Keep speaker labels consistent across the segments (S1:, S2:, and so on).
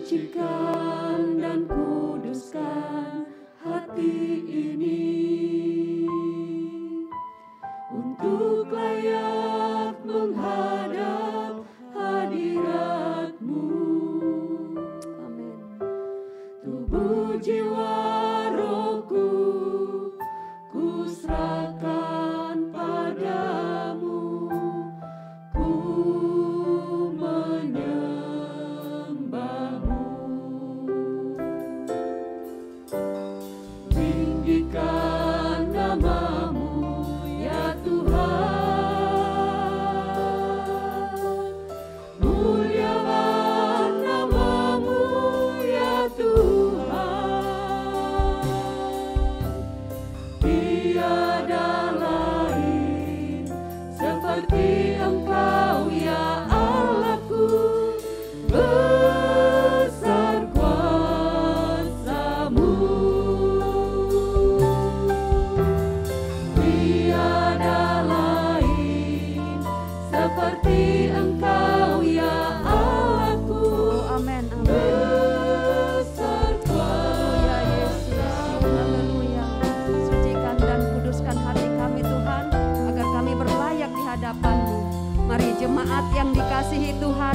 S1: Sucikan dan kuduskan hati ini untuk layak menghadap hadirat-Mu.
S2: Amin.
S1: Tubuh, jiwa, rohku ku serahkan padamu, ku menyembahmu. Tinggikan nama-Mu ya Tuhan, muliakan nama-Mu ya Tuhan. Tiada lain seperti Engkau ya Allahku, besar kuasa-Mu. Tiada lain seperti Engkau ya Allahku,
S2: Amin. Amin.
S1: besar
S2: Haleluya Yesus. Haleluya. Sucikan dan kuduskan hati kami Tuhan, agar kami berlayak di hadapan-Mu. Mari jemaat yang dikasihi Tuhan,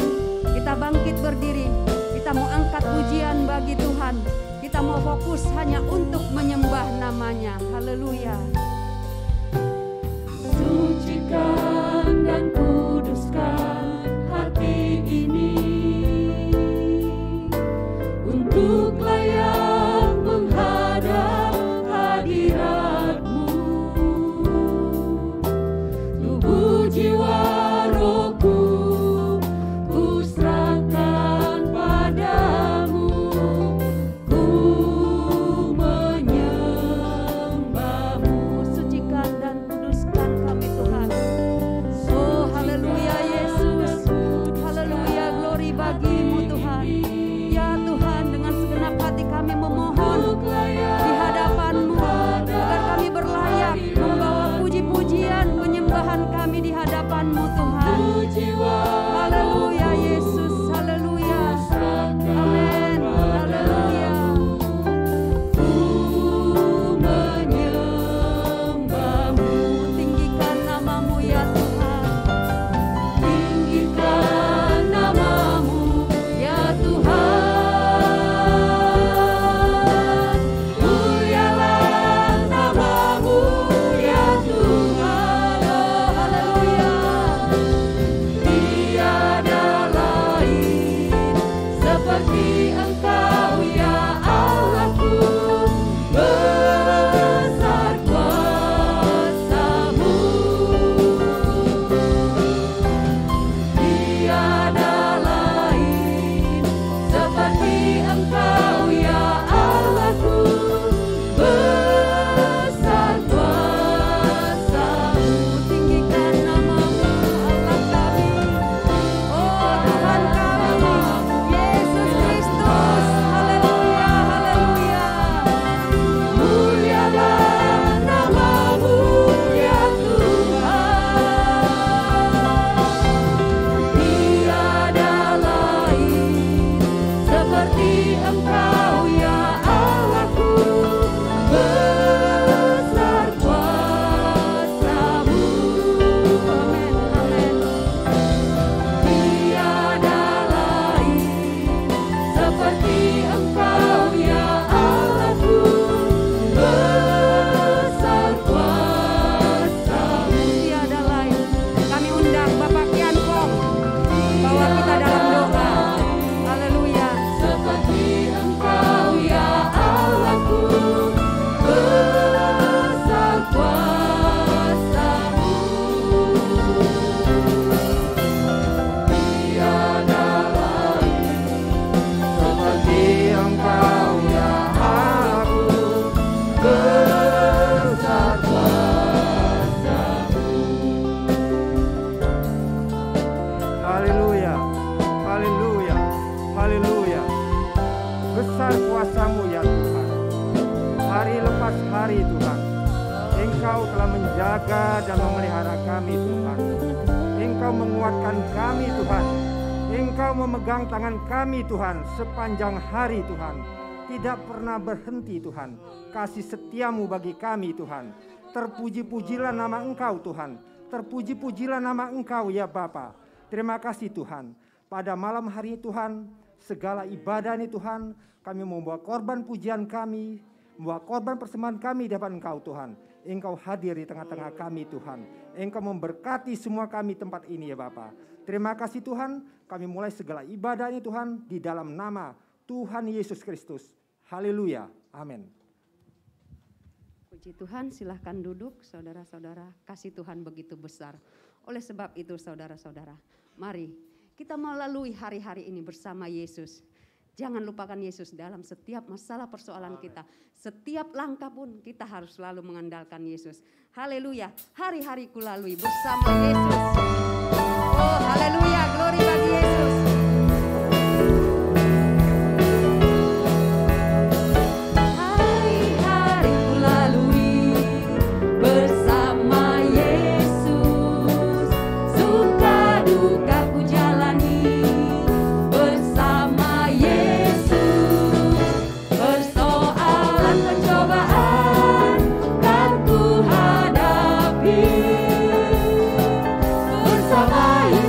S2: kita bangkit berdiri. Kita mau angkat pujian bagi Tuhan. Kita mau fokus hanya untuk menyembah nama-Nya. Haleluya.
S1: Sucikan dan kuduskan hati ini untuk layak menghadap hadirat-Mu. Tubuh, jiwa, rohku ku serahkan padamu, ku menyembahmu.
S2: Sucikan dan kuduskan kami Tuhan. Oh haleluya Yesus. Haleluya, glory bagi-Mu Tuhan. Ya Tuhan, dengan segenap hati kami memohon di hadapan-Mu, agar kami berlayak membawa puji-pujian penyembahan kami di hadapan-Mu Tuhan. Haleluya Yesus. Haleluya. Amin. Haleluya. Tinggikan nama-Mu ya Tuhan.
S1: Tinggikan nama-Mu ya Tuhan, muliakan nama-Mu ya Tuhan.
S2: Oh haleluya.
S1: Tiada lain seperti Engkau ya Allahku, besar kuasa-Mu. Tiada lain seperti Engkau ya Allahku, besar kuasa-Mu.
S2: Tinggikan nama-Mu Allah kami. Oh Tuhan kami, Yesus Kristus. Haleluya, haleluya.
S1: Muliakan nama-Mu ya Tuhan. Tiada lain seperti Engkau ya Allahku, besar kuasa-Mu.
S2: Amin, amin.
S1: Tiada lain seperti Engkau ya Allahku, besar kuasa-Mu.
S2: Tiada lain. Kami undang Bapak Kian Kong, bawa kita dalam doa. Haleluya.
S1: Seperti Engkau ya Allahku, besar kuasa-Mu. Tiada lain seperti Engkau ya Allahku, besar kuasa-Mu.
S3: Haleluya, haleluya, haleluya. Besar kuasa-Mu ya Tuhan. Hari lepas hari Tuhan, Engkau telah menjaga dan memelihara kami Tuhan. Engkau menguatkan kami Tuhan. Engkau memegang tangan kami Tuhan sepanjang hari Tuhan. Tidak pernah berhenti Tuhan. Kasih setiamu bagi kami Tuhan. Terpuji-pujilah nama Engkau Tuhan. Terpuji-pujilah nama Engkau ya Bapa. Terima kasih Tuhan. Pada malam hari Tuhan, segala ibadah ini Tuhan, kami membawa korban pujian kami, membawa korban persembahan kami di hadapan Engkau Tuhan. Engkau hadir di tengah-tengah kami Tuhan. Engkau memberkati semua kami tempat ini ya Bapa. Terima kasih Tuhan, kami mulai segala ibadah ini Tuhan di dalam nama Tuhan Yesus Kristus. Haleluya. Amin.
S2: Puji Tuhan, silahkan duduk saudara-saudara. Kasih Tuhan begitu besar. Oleh sebab itu saudara-saudara, mari kita melalui hari-hari ini bersama Yesus. Jangan lupakan Yesus dalam setiap masalah persoalan kita. Setiap langkah pun kita harus selalu mengandalkan Yesus. Haleluya, hari-hari ku lalui bersama Yesus. Oh haleluya, glory bagi Yesus. Hari-hari ku lalui bersama Yesus. Suka duka ku jalani bersama Yesus. Persoalan pencobaan kan ku hadapi bersama Yesus.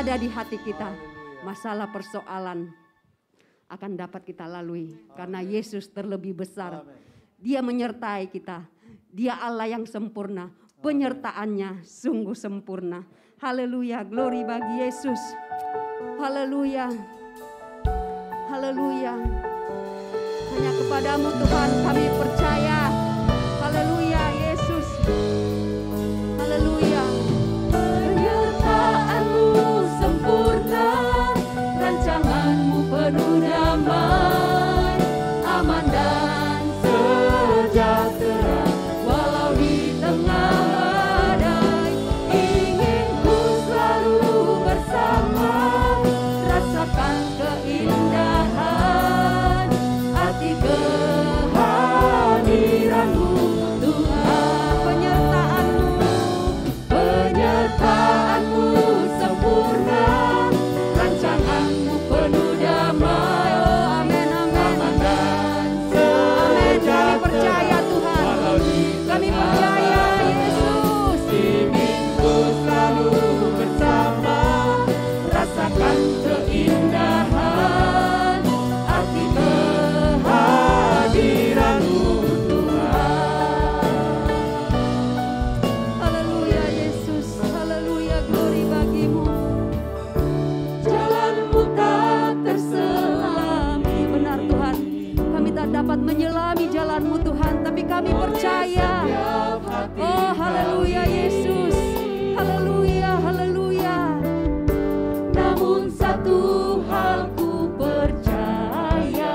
S2: ada di hati kita, masalah persoalan akan dapat kita lalui. Karena Yesus terlebih besar. Dia menyertai kita. Dia Allah yang sempurna. Penyertaannya sungguh sempurna. Haleluya, glory bagi Yesus. Haleluya. Haleluya. Hanya kepadamu Tuhan kami percaya. Haleluya Yesus. Haleluya.
S1: Penyertaanmu sempurna, rancanganmu penuh damai, aman dan sejahtera, walau di tengah badai. Ingin ku selalu bersama, rasakan keindahan arti kehadiranmu Tuhan. Penyertaanmu sempurna, rancanganmu penuh damai, aman dan sejahtera.
S2: Kami percaya Tuhan. Kami percaya Yesus.
S1: Ingin ku selalu bersama, rasakan keindahan arti kehadiranmu Tuhan.
S2: Haleluya Yesus. Haleluya, glory bagimu.
S1: Jalanmu tak terselami.
S2: Benar Tuhan. Kami tak dapat menyelami jalan-Mu Tuhan, tapi kami percaya. Oh haleluya Yesus. Haleluya, haleluya.
S1: Namun satu hal ku percaya,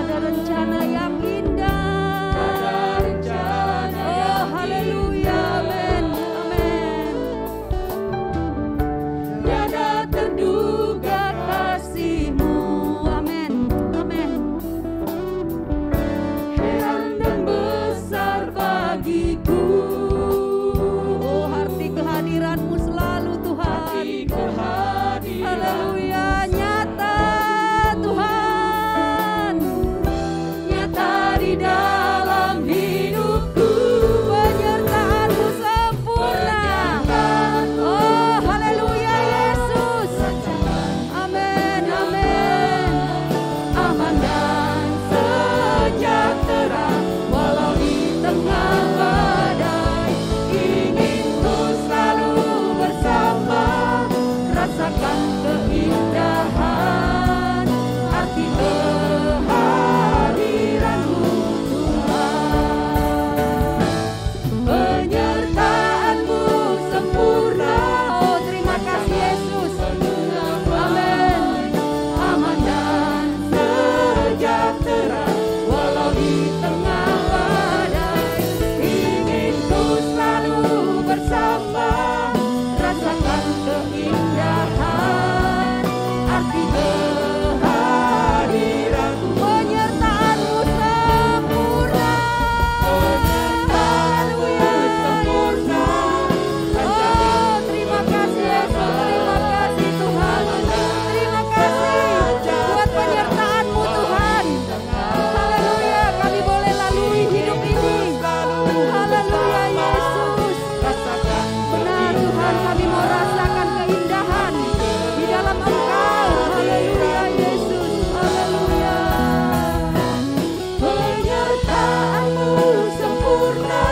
S2: Ada rencana yang indah.
S1: ada rencana
S2: Oh
S1: yang
S2: haleluya, amin, amin.
S1: tiada terduga kasih-Mu,
S2: Amin, amin.
S1: heran dan besar bagiku.
S2: Oh arti kehadiran-Mu selalu Tuhan.
S1: Arti kehadiran
S2: Haleluya, nyata Tuhan.
S1: nyata di dalam hidupku.
S2: Penyertaan-Mu sempurna. Oh haleluya Yesus. Amin, amin.
S1: Aman dan sejahtera, walau di tengah badai. Ingin ku selalu bersama, rasakan keindahan arti kehadiranmu Tuhan. Penyertaanmu sempurna,
S2: Oh terima kasih Yesus.
S1: amin, aman dan sejahtera, walau di tengah badai. Ingin ku selalu bersama, rasakan keindahan arti kehadiranmu.
S2: Penyertaan-Mu sempurna.
S1: Penyertaanmu sempurna,
S2: Oh terima kasih Yesus. Terima kasih Tuhan. Terima kasih buat penyertaan-Mu Tuhan. Haleluya, kami boleh lalui hidup ini. Haleluya Yesus.
S1: rasakan
S2: Benar Tuhan, kami mau rasakan keindahan di dalam Engkau. Haleluya Yesus. Haleluya.
S1: penyertaanmu sempurna,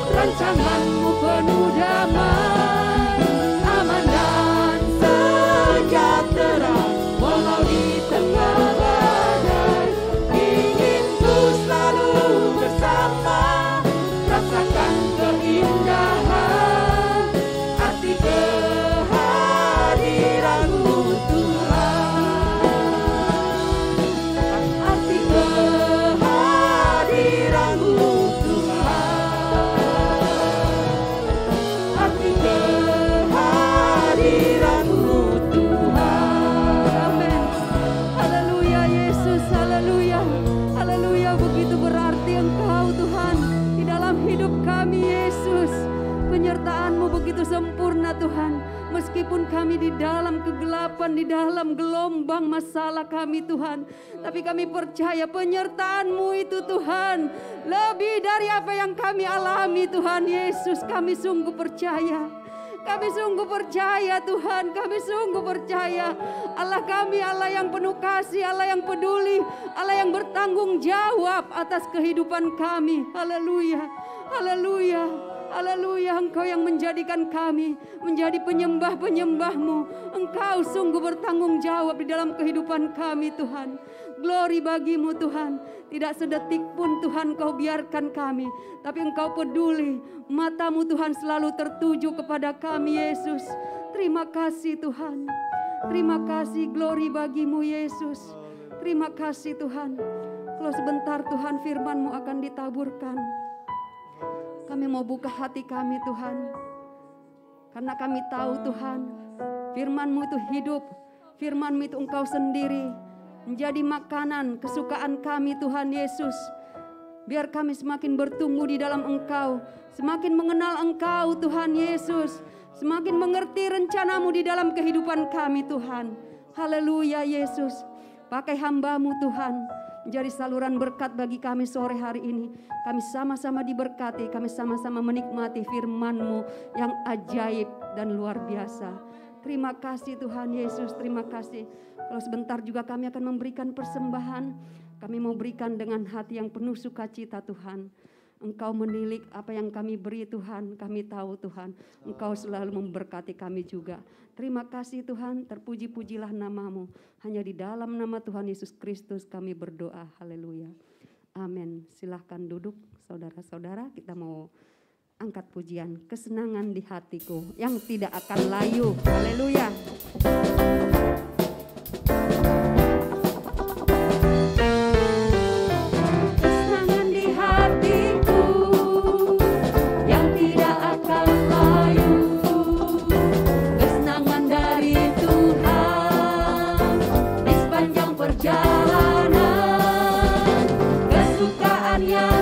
S1: rancanganmu penuh damai, aman dan sejahtera, walau di tengah badai. Ingin ku selalu bersama, rasakan keindahan arti kehadiranmu Tuhan. Arti kehadiranmu Tuhan. Arti kehadiranmu Tuhan.
S2: Amin. Haleluya Yesus. Haleluya. Haleluya, begitu berarti Engkau Tuhan di dalam hidup kami Yesus. Penyertaan-Mu begitu sempurna Tuhan. Meskipun kami di dalam kegelapan, di dalam gelombang masalah kami Tuhan, tapi kami percaya penyertaan-Mu itu Tuhan lebih dari apa yang kami alami Tuhan Yesus. Kami sungguh percaya. Kami sungguh percaya Tuhan, kami sungguh percaya Allah kami Allah yang penuh kasih, Allah yang peduli, Allah yang bertanggung jawab atas kehidupan kami. Haleluya, haleluya, haleluya. Engkau yang menjadikan kami menjadi penyembah-penyembah-Mu. Engkau sungguh bertanggung jawab di dalam kehidupan kami Tuhan. Glory bagi-Mu Tuhan. Tidak sedetik pun Tuhan Kau biarkan kami, tapi Engkau peduli. Mata-Mu Tuhan selalu tertuju kepada kami Yesus. Terima kasih Tuhan. Terima kasih, glory bagi-Mu Yesus. Terima kasih Tuhan. Kalau sebentar Tuhan firman-Mu akan ditaburkan, kami mau buka hati kami Tuhan. Karena kami tahu Tuhan, firman-Mu itu hidup. Firman-Mu itu Engkau sendiri. Menjadi makanan kesukaan kami Tuhan Yesus. Biar kami semakin bertumbuh di dalam Engkau. Semakin mengenal Engkau Tuhan Yesus. Semakin mengerti rencana-Mu di dalam kehidupan kami Tuhan. Haleluya Yesus. Pakai hamba-Mu Tuhan. Menjadi saluran berkat bagi kami sore hari ini. Kami sama-sama diberkati. Kami sama-sama menikmati firman-Mu yang ajaib dan luar biasa. Terima kasih Tuhan Yesus, terima kasih. Kalau sebentar juga kami akan memberikan persembahan. Kami mau berikan dengan hati yang penuh sukacita Tuhan. Engkau menilik apa yang kami beri Tuhan. Kami tahu Tuhan, Engkau selalu memberkati kami juga. Terima kasih Tuhan, terpuji-pujilah nama-Mu. Hanya di dalam nama Tuhan Yesus Kristus kami berdoa. Haleluya. Amin. Silahkan duduk saudara-saudara, kita mau angkat pujian kesenangan di hatiku yang tidak akan layu. Haleluya. Kesenangan di hatiku yang tidak akan layu. Kesenangan dari Tuhan di sepanjang perjalanan. Kesukaan yang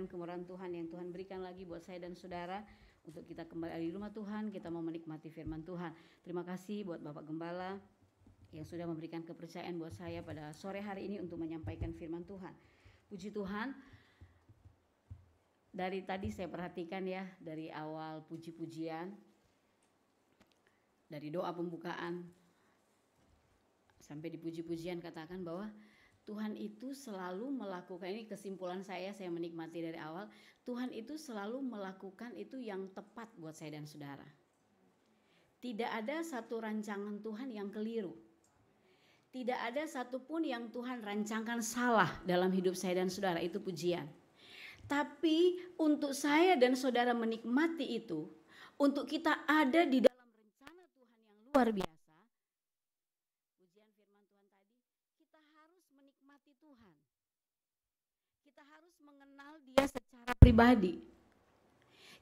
S2: kemurahan Tuhan yang Tuhan berikan lagi buat saya dan saudara untuk kita kembali di rumah Tuhan, kita mau menikmati firman Tuhan. Terima kasih buat Bapak Gembala yang sudah memberikan kepercayaan buat saya pada sore hari ini untuk menyampaikan firman Tuhan. Puji Tuhan, dari tadi saya perhatikan ya, dari awal puji-pujian, dari doa pembukaan sampai di puji-pujian katakan bahwa Tuhan itu selalu melakukan, ini kesimpulan saya menikmati dari awal, Tuhan itu selalu melakukan itu yang tepat buat saya dan saudara. Tidak ada satu rancangan Tuhan yang keliru. Tidak ada satupun yang Tuhan rancangkan salah dalam hidup saya dan saudara, itu pujian. Tapi untuk saya dan saudara menikmati itu, untuk kita ada di dalam rencana Tuhan yang luar biasa, mengenal Dia secara pribadi.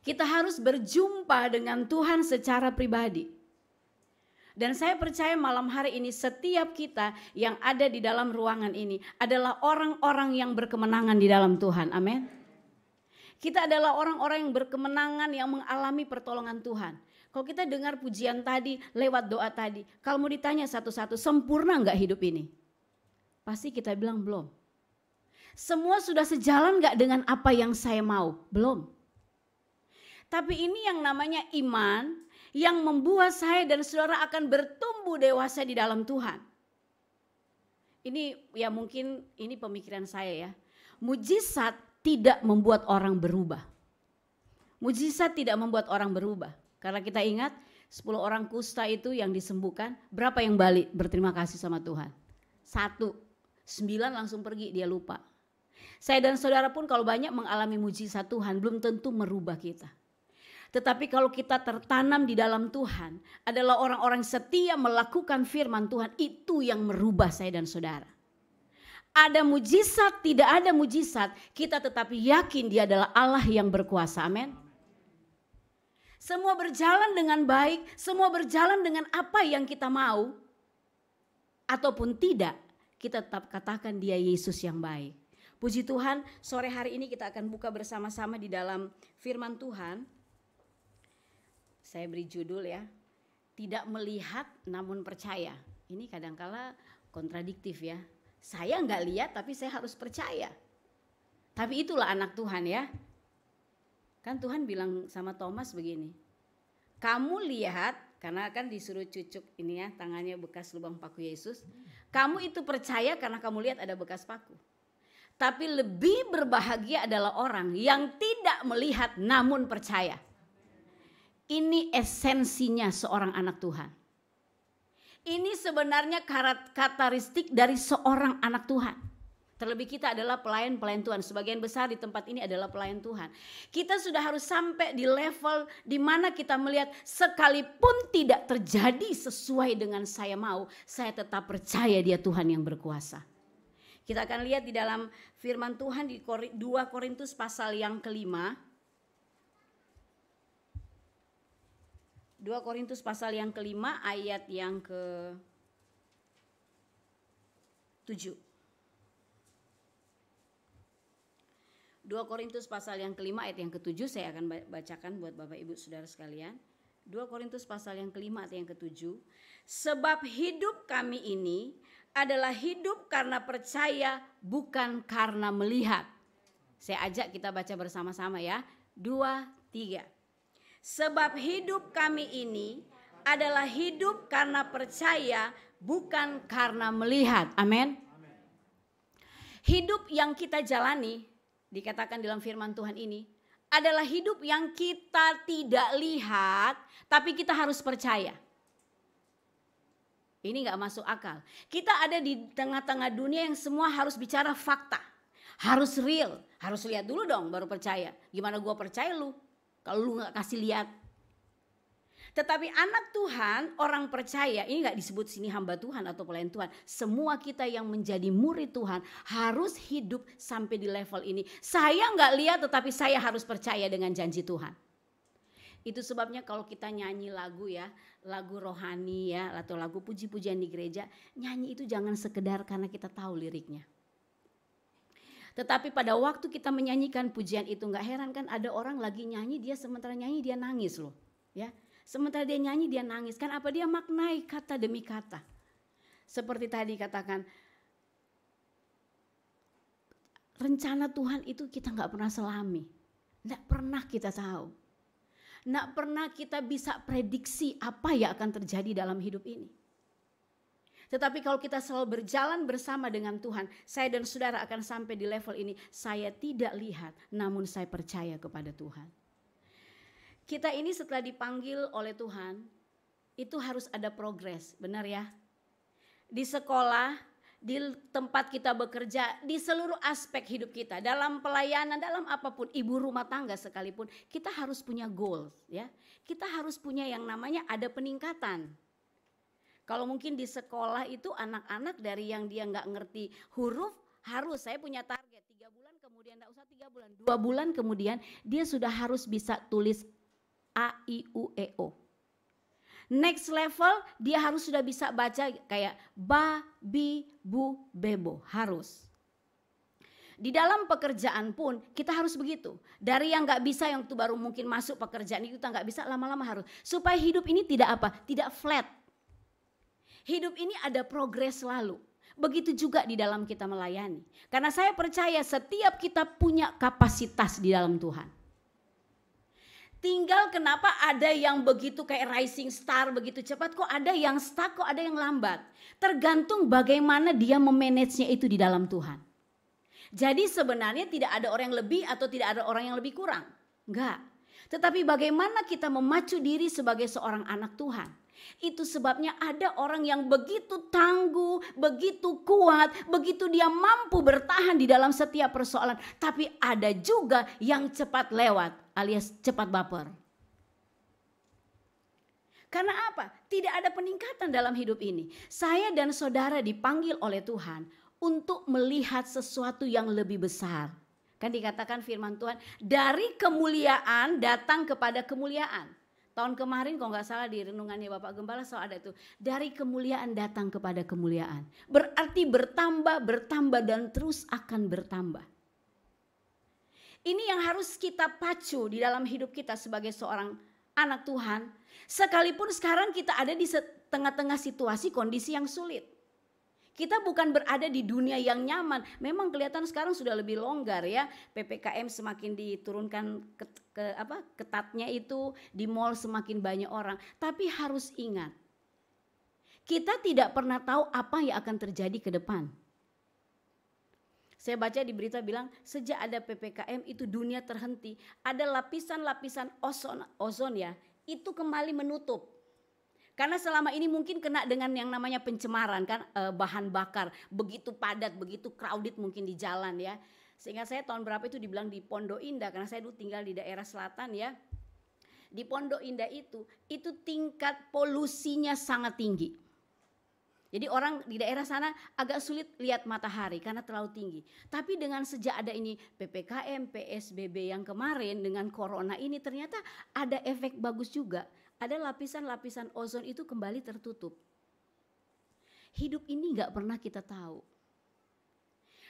S2: Kita harus berjumpa dengan Tuhan secara pribadi.
S4: Dan saya percaya malam hari ini setiap kita yang ada di dalam ruangan ini adalah orang-orang yang berkemenangan di dalam Tuhan. Amin. Kita adalah orang-orang yang berkemenangan, yang mengalami pertolongan Tuhan. Kalau kita dengar pujian tadi, lewat doa tadi, kalau mau ditanya satu-satu, sempurna enggak hidup ini? Pasti kita bilang belum. Semua sudah sejalan enggak dengan apa yang saya mau? Belum. Tapi ini yang namanya iman, yang membuat saya dan saudara akan bertumbuh dewasa di dalam Tuhan. Ini ya mungkin ini pemikiran saya ya. Mujizat tidak membuat orang berubah. Mujizat tidak membuat orang berubah. Karena kita ingat 10 orang kusta itu yang disembuhkan, berapa yang balik berterima kasih sama Tuhan? 1, 9 langsung pergi, dia lupa. Saya dan saudara pun kalau banyak mengalami mujizat Tuhan belum tentu merubah kita. Tetapi kalau kita tertanam di dalam Tuhan adalah orang-orang setia melakukan firman Tuhan, itu yang merubah saya dan saudara. Ada mujizat, tidak ada mujizat, kita tetapi yakin dia adalah Allah yang berkuasa. Amin. Semua berjalan dengan baik, semua berjalan dengan apa yang kita mau. Ataupun tidak, kita tetap katakan dia Yesus yang baik. Puji Tuhan, sore hari ini kita akan buka bersama-sama di dalam firman Tuhan. Saya beri judul ya, tidak melihat namun percaya. Ini kadangkala kontradiktif ya. Saya nggak lihat tapi saya harus percaya. Tapi itulah anak Tuhan ya. Kan Tuhan bilang sama Thomas begini. Kamu lihat, karena kan disuruh cucuk ini ya, tangannya bekas lubang paku Yesus. Kamu itu percaya karena kamu lihat ada bekas paku. Tapi lebih berbahagia adalah orang yang tidak melihat namun percaya. Ini esensinya seorang anak Tuhan. Ini sebenarnya karakteristik dari seorang anak Tuhan. Terlebih kita adalah pelayan-pelayan Tuhan. Sebagian besar di tempat ini adalah pelayan Tuhan. Kita sudah harus sampai di level di mana kita melihat sekalipun tidak terjadi sesuai dengan saya mau, saya tetap percaya dia Tuhan yang berkuasa. Kita akan lihat di dalam firman Tuhan di 2 Korintus pasal yang ke-5. 2 Korintus pasal yang ke-5 ayat yang ke-7. 2 Korintus pasal yang ke-5 ayat yang ke-7 saya akan bacakan buat Bapak Ibu Saudara sekalian. 2 Korintus pasal yang ke-5 ayat yang ke-7. Sebab hidup kami ini adalah hidup karena percaya bukan karena melihat. Saya ajak kita baca bersama-sama ya. 2, 3. Sebab hidup kami ini adalah hidup karena percaya bukan karena melihat. Amin. Hidup yang kita jalani dikatakan dalam firman Tuhan ini adalah hidup yang kita tidak lihat tapi kita harus percaya. Ini gak masuk akal. Kita ada di tengah-tengah dunia yang semua harus bicara fakta. Harus real. Harus lihat dulu dong baru percaya. Gimana gua percaya lu kalau lu gak kasih lihat. Tetapi anak Tuhan, orang percaya, ini gak disebut sini hamba Tuhan atau pelayan Tuhan. Semua kita yang menjadi murid Tuhan harus hidup sampai di level ini. Saya gak lihat tetapi saya harus percaya dengan janji Tuhan. Itu sebabnya kalau kita nyanyi lagu ya, lagu rohani ya, atau lagu puji-pujian di gereja, nyanyi itu jangan sekedar karena kita tahu liriknya. Tetapi pada waktu kita menyanyikan pujian itu, gak heran kan ada orang lagi nyanyi, dia sementara nyanyi dia nangis loh. Ya, sementara dia nyanyi dia nangis. Kan apa dia maknai kata demi kata. Seperti tadi katakan, rencana Tuhan itu kita gak pernah selami. Gak pernah kita tahu. Gak pernah kita bisa prediksi apa yang akan terjadi dalam hidup ini. Tetapi kalau kita selalu berjalan bersama dengan Tuhan, saya dan saudara akan sampai di level ini. Saya tidak lihat, namun saya percaya kepada Tuhan. Kita ini setelah dipanggil oleh Tuhan, itu harus ada progres, benar ya? Di sekolah, di tempat kita bekerja, di seluruh aspek hidup kita, dalam pelayanan, dalam apapun, ibu rumah tangga sekalipun, kita harus punya goals, ya. Kita harus punya yang namanya ada peningkatan. Kalau mungkin di sekolah itu anak-anak dari yang dia nggak ngerti huruf, harus saya punya target 3 bulan kemudian, nggak usah 3 bulan, 2 bulan kemudian dia sudah harus bisa tulis A, I, U, E, O. Next level dia harus sudah bisa baca kayak ba, bi, bu, bebo, harus. Di dalam pekerjaan pun kita harus begitu. Dari yang gak bisa, yang itu baru mungkin masuk pekerjaan itu kita gak bisa, lama-lama harus. Supaya hidup ini tidak apa? Tidak flat. Hidup ini ada progres selalu. Begitu juga di dalam kita melayani. Karena saya percaya setiap kita punya kapasitas di dalam Tuhan. Tinggal kenapa ada yang begitu kayak rising star begitu cepat, kok ada yang stuck, kok ada yang lambat. Tergantung bagaimana dia memanagenya itu di dalam Tuhan. Jadi sebenarnya tidak ada orang yang lebih atau tidak ada orang yang lebih kurang. Enggak. Tetapi bagaimana kita memacu diri sebagai seorang anak Tuhan. Itu sebabnya ada orang yang begitu tangguh, begitu kuat, begitu dia mampu bertahan di dalam setiap persoalan. Tapi ada juga yang cepat lewat alias cepat baper. Karena apa? Tidak ada peningkatan dalam hidup ini. Saya dan saudara dipanggil oleh Tuhan untuk melihat sesuatu yang lebih besar. Kan dikatakan firman Tuhan, dari kemuliaan datang kepada kemuliaan. Tahun kemarin kalau nggak salah di renungannya Bapak Gembala selalu ada itu. Dari kemuliaan datang kepada kemuliaan. Berarti bertambah, bertambah dan terus akan bertambah. Ini yang harus kita pacu di dalam hidup kita sebagai seorang anak Tuhan. Sekalipun sekarang kita ada di tengah-tengah situasi kondisi yang sulit. Kita bukan berada di dunia yang nyaman. Memang kelihatan sekarang sudah lebih longgar ya. PPKM semakin diturunkan ketatnya itu, di mall semakin banyak orang. Tapi harus ingat, kita tidak pernah tahu apa yang akan terjadi ke depan. Saya baca di berita bilang sejak ada PPKM itu dunia terhenti. Ada lapisan-lapisan ozon ya, itu kembali menutup. Karena selama ini mungkin kena dengan yang namanya pencemaran kan, bahan bakar begitu padat, begitu crowded mungkin di jalan ya. Sehingga saya tahun berapa itu dibilang di Pondok Indah, karena saya dulu tinggal di daerah selatan ya. Di Pondok Indah itu tingkat polusinya sangat tinggi. Jadi orang di daerah sana agak sulit lihat matahari karena terlalu tinggi. Tapi dengan sejak ada ini PPKM, PSBB yang kemarin dengan corona ini ternyata ada efek bagus juga. Ada lapisan-lapisan ozon itu kembali tertutup. Hidup ini gak pernah kita tahu.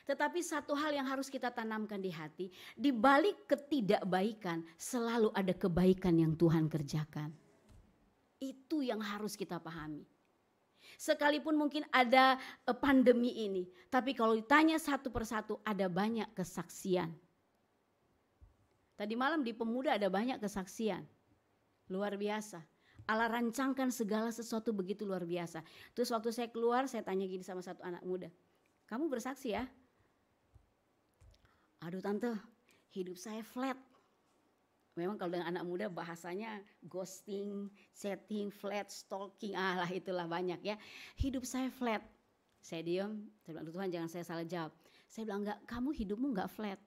S4: Tetapi satu hal yang harus kita tanamkan di hati, di balik ketidakbaikan selalu ada kebaikan yang Tuhan kerjakan. Itu yang harus kita pahami. Sekalipun mungkin ada pandemi ini, tapi kalau ditanya satu persatu ada banyak kesaksian. Tadi malam di Pemuda ada banyak kesaksian. Luar biasa. Allah rancangkan segala sesuatu begitu luar biasa. Terus waktu saya keluar saya tanya gini sama satu anak muda. Kamu bersaksi ya? Aduh tante, hidup saya flat. Memang kalau dengan anak muda bahasanya ghosting, setting, flat, stalking, lah itulah banyak ya. Hidup saya flat. Saya diam, saya bilang Tuhan jangan saya salah jawab. Saya bilang enggak, kamu hidupmu enggak flat.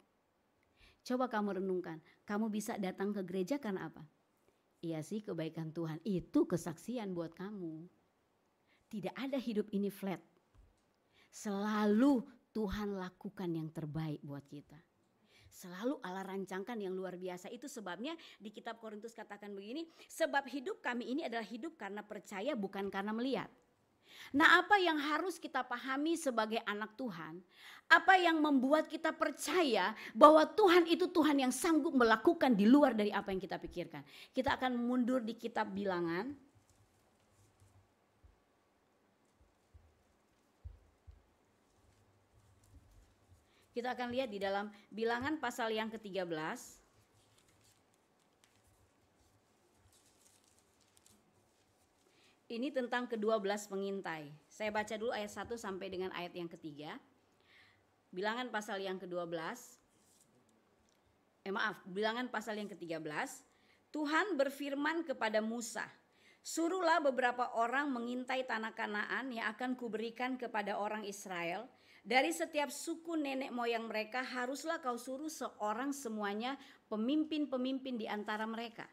S4: Coba kamu renungkan, kamu bisa datang ke gereja karena apa? Iya sih kebaikan Tuhan, itu kesaksian buat kamu. Tidak ada hidup ini flat. Selalu Tuhan lakukan yang terbaik buat kita. Selalu Allah rancangkan yang luar biasa. Itu sebabnya di kitab Korintus katakan begini, sebab hidup kami ini adalah hidup karena percaya bukan karena melihat. Nah apa yang harus kita pahami sebagai anak Tuhan, apa yang membuat kita percaya bahwa Tuhan itu Tuhan yang sanggup melakukan di luar dari apa yang kita pikirkan. Kita akan mundur di kitab Bilangan. Kita akan lihat di dalam Bilangan pasal yang ke-13. Ini tentang ke-12 pengintai. Saya baca dulu ayat 1 sampai dengan ayat yang ke-3. Bilangan pasal yang ke-12. Bilangan pasal yang ke-13. Tuhan berfirman kepada Musa, suruhlah beberapa orang mengintai tanah Kanaan yang akan kuberikan kepada orang Israel. Dari setiap suku nenek moyang mereka haruslah kau suruh seorang semuanya pemimpin-pemimpin di antara mereka.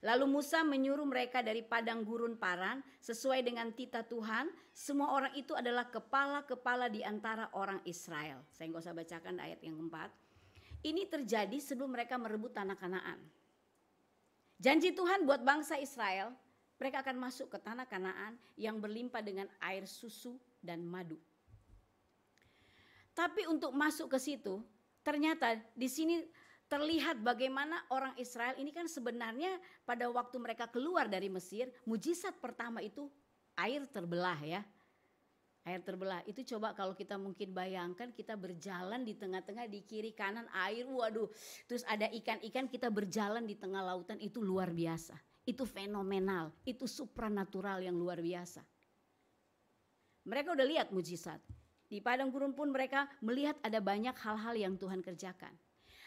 S4: Lalu Musa menyuruh mereka dari padang gurun Paran sesuai dengan titah Tuhan. Semua orang itu adalah kepala-kepala di antara orang Israel. Saya nggak usah bacakan ayat yang keempat. Ini terjadi sebelum mereka merebut tanah Kanaan. Janji Tuhan buat bangsa Israel, mereka akan masuk ke tanah Kanaan yang berlimpah dengan air susu dan madu. Tapi untuk masuk ke situ, ternyata di sini terlihat bagaimana orang Israel ini kan sebenarnya pada waktu mereka keluar dari Mesir, mujizat pertama itu air terbelah ya. Air terbelah itu coba kalau kita mungkin bayangkan kita berjalan di tengah-tengah, di kiri kanan air, waduh, terus ada ikan-ikan, kita berjalan di tengah lautan, itu luar biasa. Itu fenomenal, itu supranatural yang luar biasa. Mereka udah lihat mujizat. Di padang gurun pun mereka melihat ada banyak hal-hal yang Tuhan kerjakan.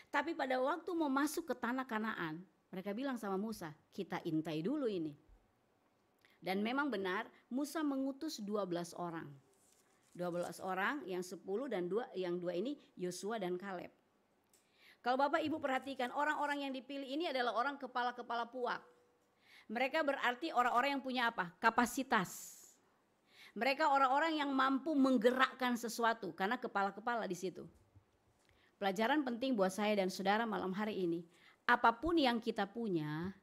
S4: Tapi pada waktu mau masuk ke tanah Kanaan, mereka bilang sama Musa, kita intai dulu ini. Dan memang benar, Musa mengutus 12 orang. 12 orang, yang 10 dan yang 2 ini Yosua dan Kaleb. Kalau Bapak Ibu perhatikan, orang-orang yang dipilih ini adalah orang kepala-kepala puak. Mereka berarti orang-orang yang punya apa? Kapasitas. Mereka orang-orang yang mampu menggerakkan sesuatu karena kepala-kepala di situ. Pelajaran penting buat saya dan saudara malam hari ini. Apapun yang kita punya,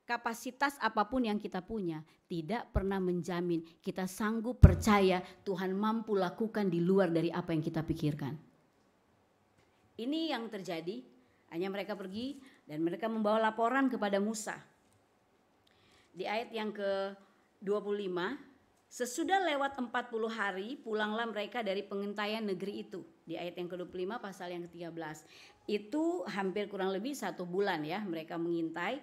S4: kapasitas apapun yang kita punya, tidak pernah menjamin kita sanggup percaya Tuhan mampu lakukan di luar dari apa yang kita pikirkan. Ini yang terjadi, hanya mereka pergi dan mereka membawa laporan kepada Musa. Di ayat yang ke-25, sesudah lewat 40 hari pulanglah mereka dari pengintaian negeri itu. Di ayat yang ke-25 pasal yang ke-13. Itu hampir kurang lebih 1 bulan ya mereka mengintai.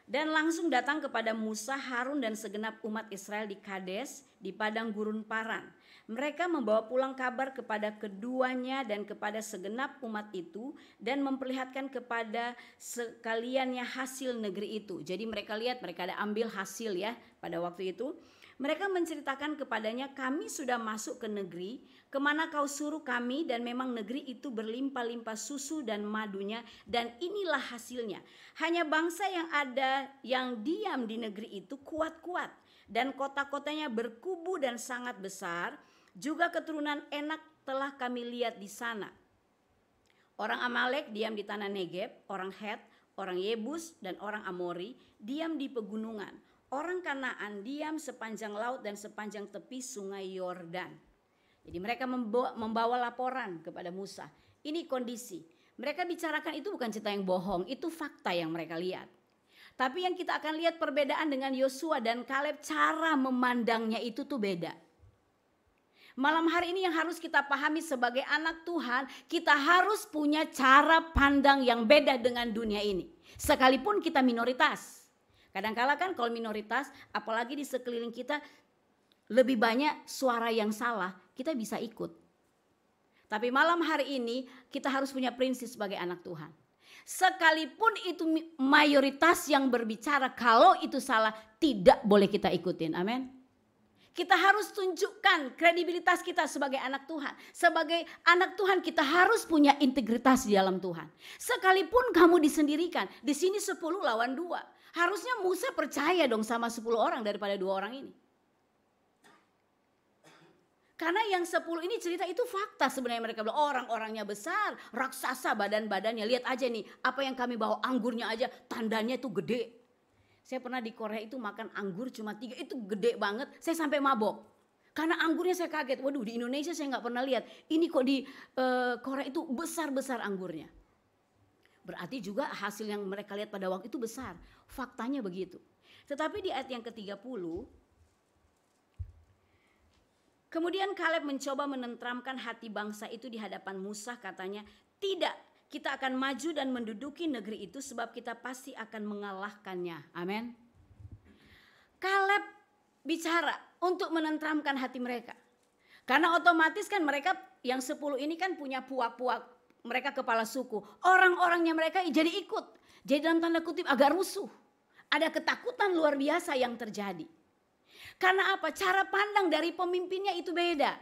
S4: Dan langsung datang kepada Musa, Harun dan segenap umat Israel di Kades di padang gurun Paran. Mereka membawa pulang kabar kepada keduanya dan kepada segenap umat itu dan memperlihatkan kepada sekaliannya hasil negeri itu. Jadi mereka lihat, mereka ada ambil hasil ya pada waktu itu. Mereka menceritakan kepadanya, kami sudah masuk ke negeri kemana kau suruh kami dan memang negeri itu berlimpah-limpah susu dan madunya dan inilah hasilnya. Hanya bangsa yang ada yang diam di negeri itu kuat-kuat dan kota-kotanya berkubu dan sangat besar. Juga keturunan Enak telah kami lihat di sana. Orang Amalek diam di tanah Negeb, orang Het, orang Yebus dan orang Amori diam di pegunungan. Orang Kanaan diam sepanjang laut dan sepanjang tepi sungai Yordan. Jadi mereka membawa laporan kepada Musa. Ini kondisi. Mereka bicarakan itu bukan cerita yang bohong, itu fakta yang mereka lihat. Tapi yang kita akan lihat perbedaan dengan Yosua dan Kaleb, cara memandangnya itu tuh beda. Malam hari ini yang harus kita pahami sebagai anak Tuhan, kita harus punya cara pandang yang beda dengan dunia ini. Sekalipun kita minoritas. Kadang-kala kan kalau minoritas, apalagi di sekeliling kita lebih banyak suara yang salah, kita bisa ikut. Tapi malam hari ini kita harus punya prinsip sebagai anak Tuhan. Sekalipun itu mayoritas yang berbicara, kalau itu salah tidak boleh kita ikutin. Amin. Kita harus tunjukkan kredibilitas kita sebagai anak Tuhan. Sebagai anak Tuhan kita harus punya integritas di dalam Tuhan. Sekalipun kamu disendirikan, di sini 10 lawan 2. Harusnya Musa percaya dong sama 10 orang daripada 2 orang ini. Karena yang 10 ini cerita itu fakta sebenarnya, mereka bilang orang-orangnya besar, raksasa badan-badannya. Lihat aja nih apa yang kami bawa, anggurnya aja tandanya itu gede. Saya pernah di Korea itu makan anggur cuma 3, itu gede banget, saya sampai mabok. Karena anggurnya saya kaget, waduh di Indonesia saya gak pernah lihat. Ini kok di Korea itu besar-besar anggurnya. Berarti juga hasil yang mereka lihat pada waktu itu besar, faktanya begitu. Tetapi di ayat yang ke-30, kemudian Kaleb mencoba menenteramkan hati bangsa itu di hadapan Musa, katanya, tidak, kita akan maju dan menduduki negeri itu sebab kita pasti akan mengalahkannya. Amin. Kaleb bicara untuk menenteramkan hati mereka. Karena otomatis kan mereka yang 10 ini kan punya puak-puak, mereka kepala suku. Orang-orangnya mereka jadi ikut. Jadi dalam tanda kutip agak rusuh. Ada ketakutan luar biasa yang terjadi. Karena apa? Cara pandang dari pemimpinnya itu beda.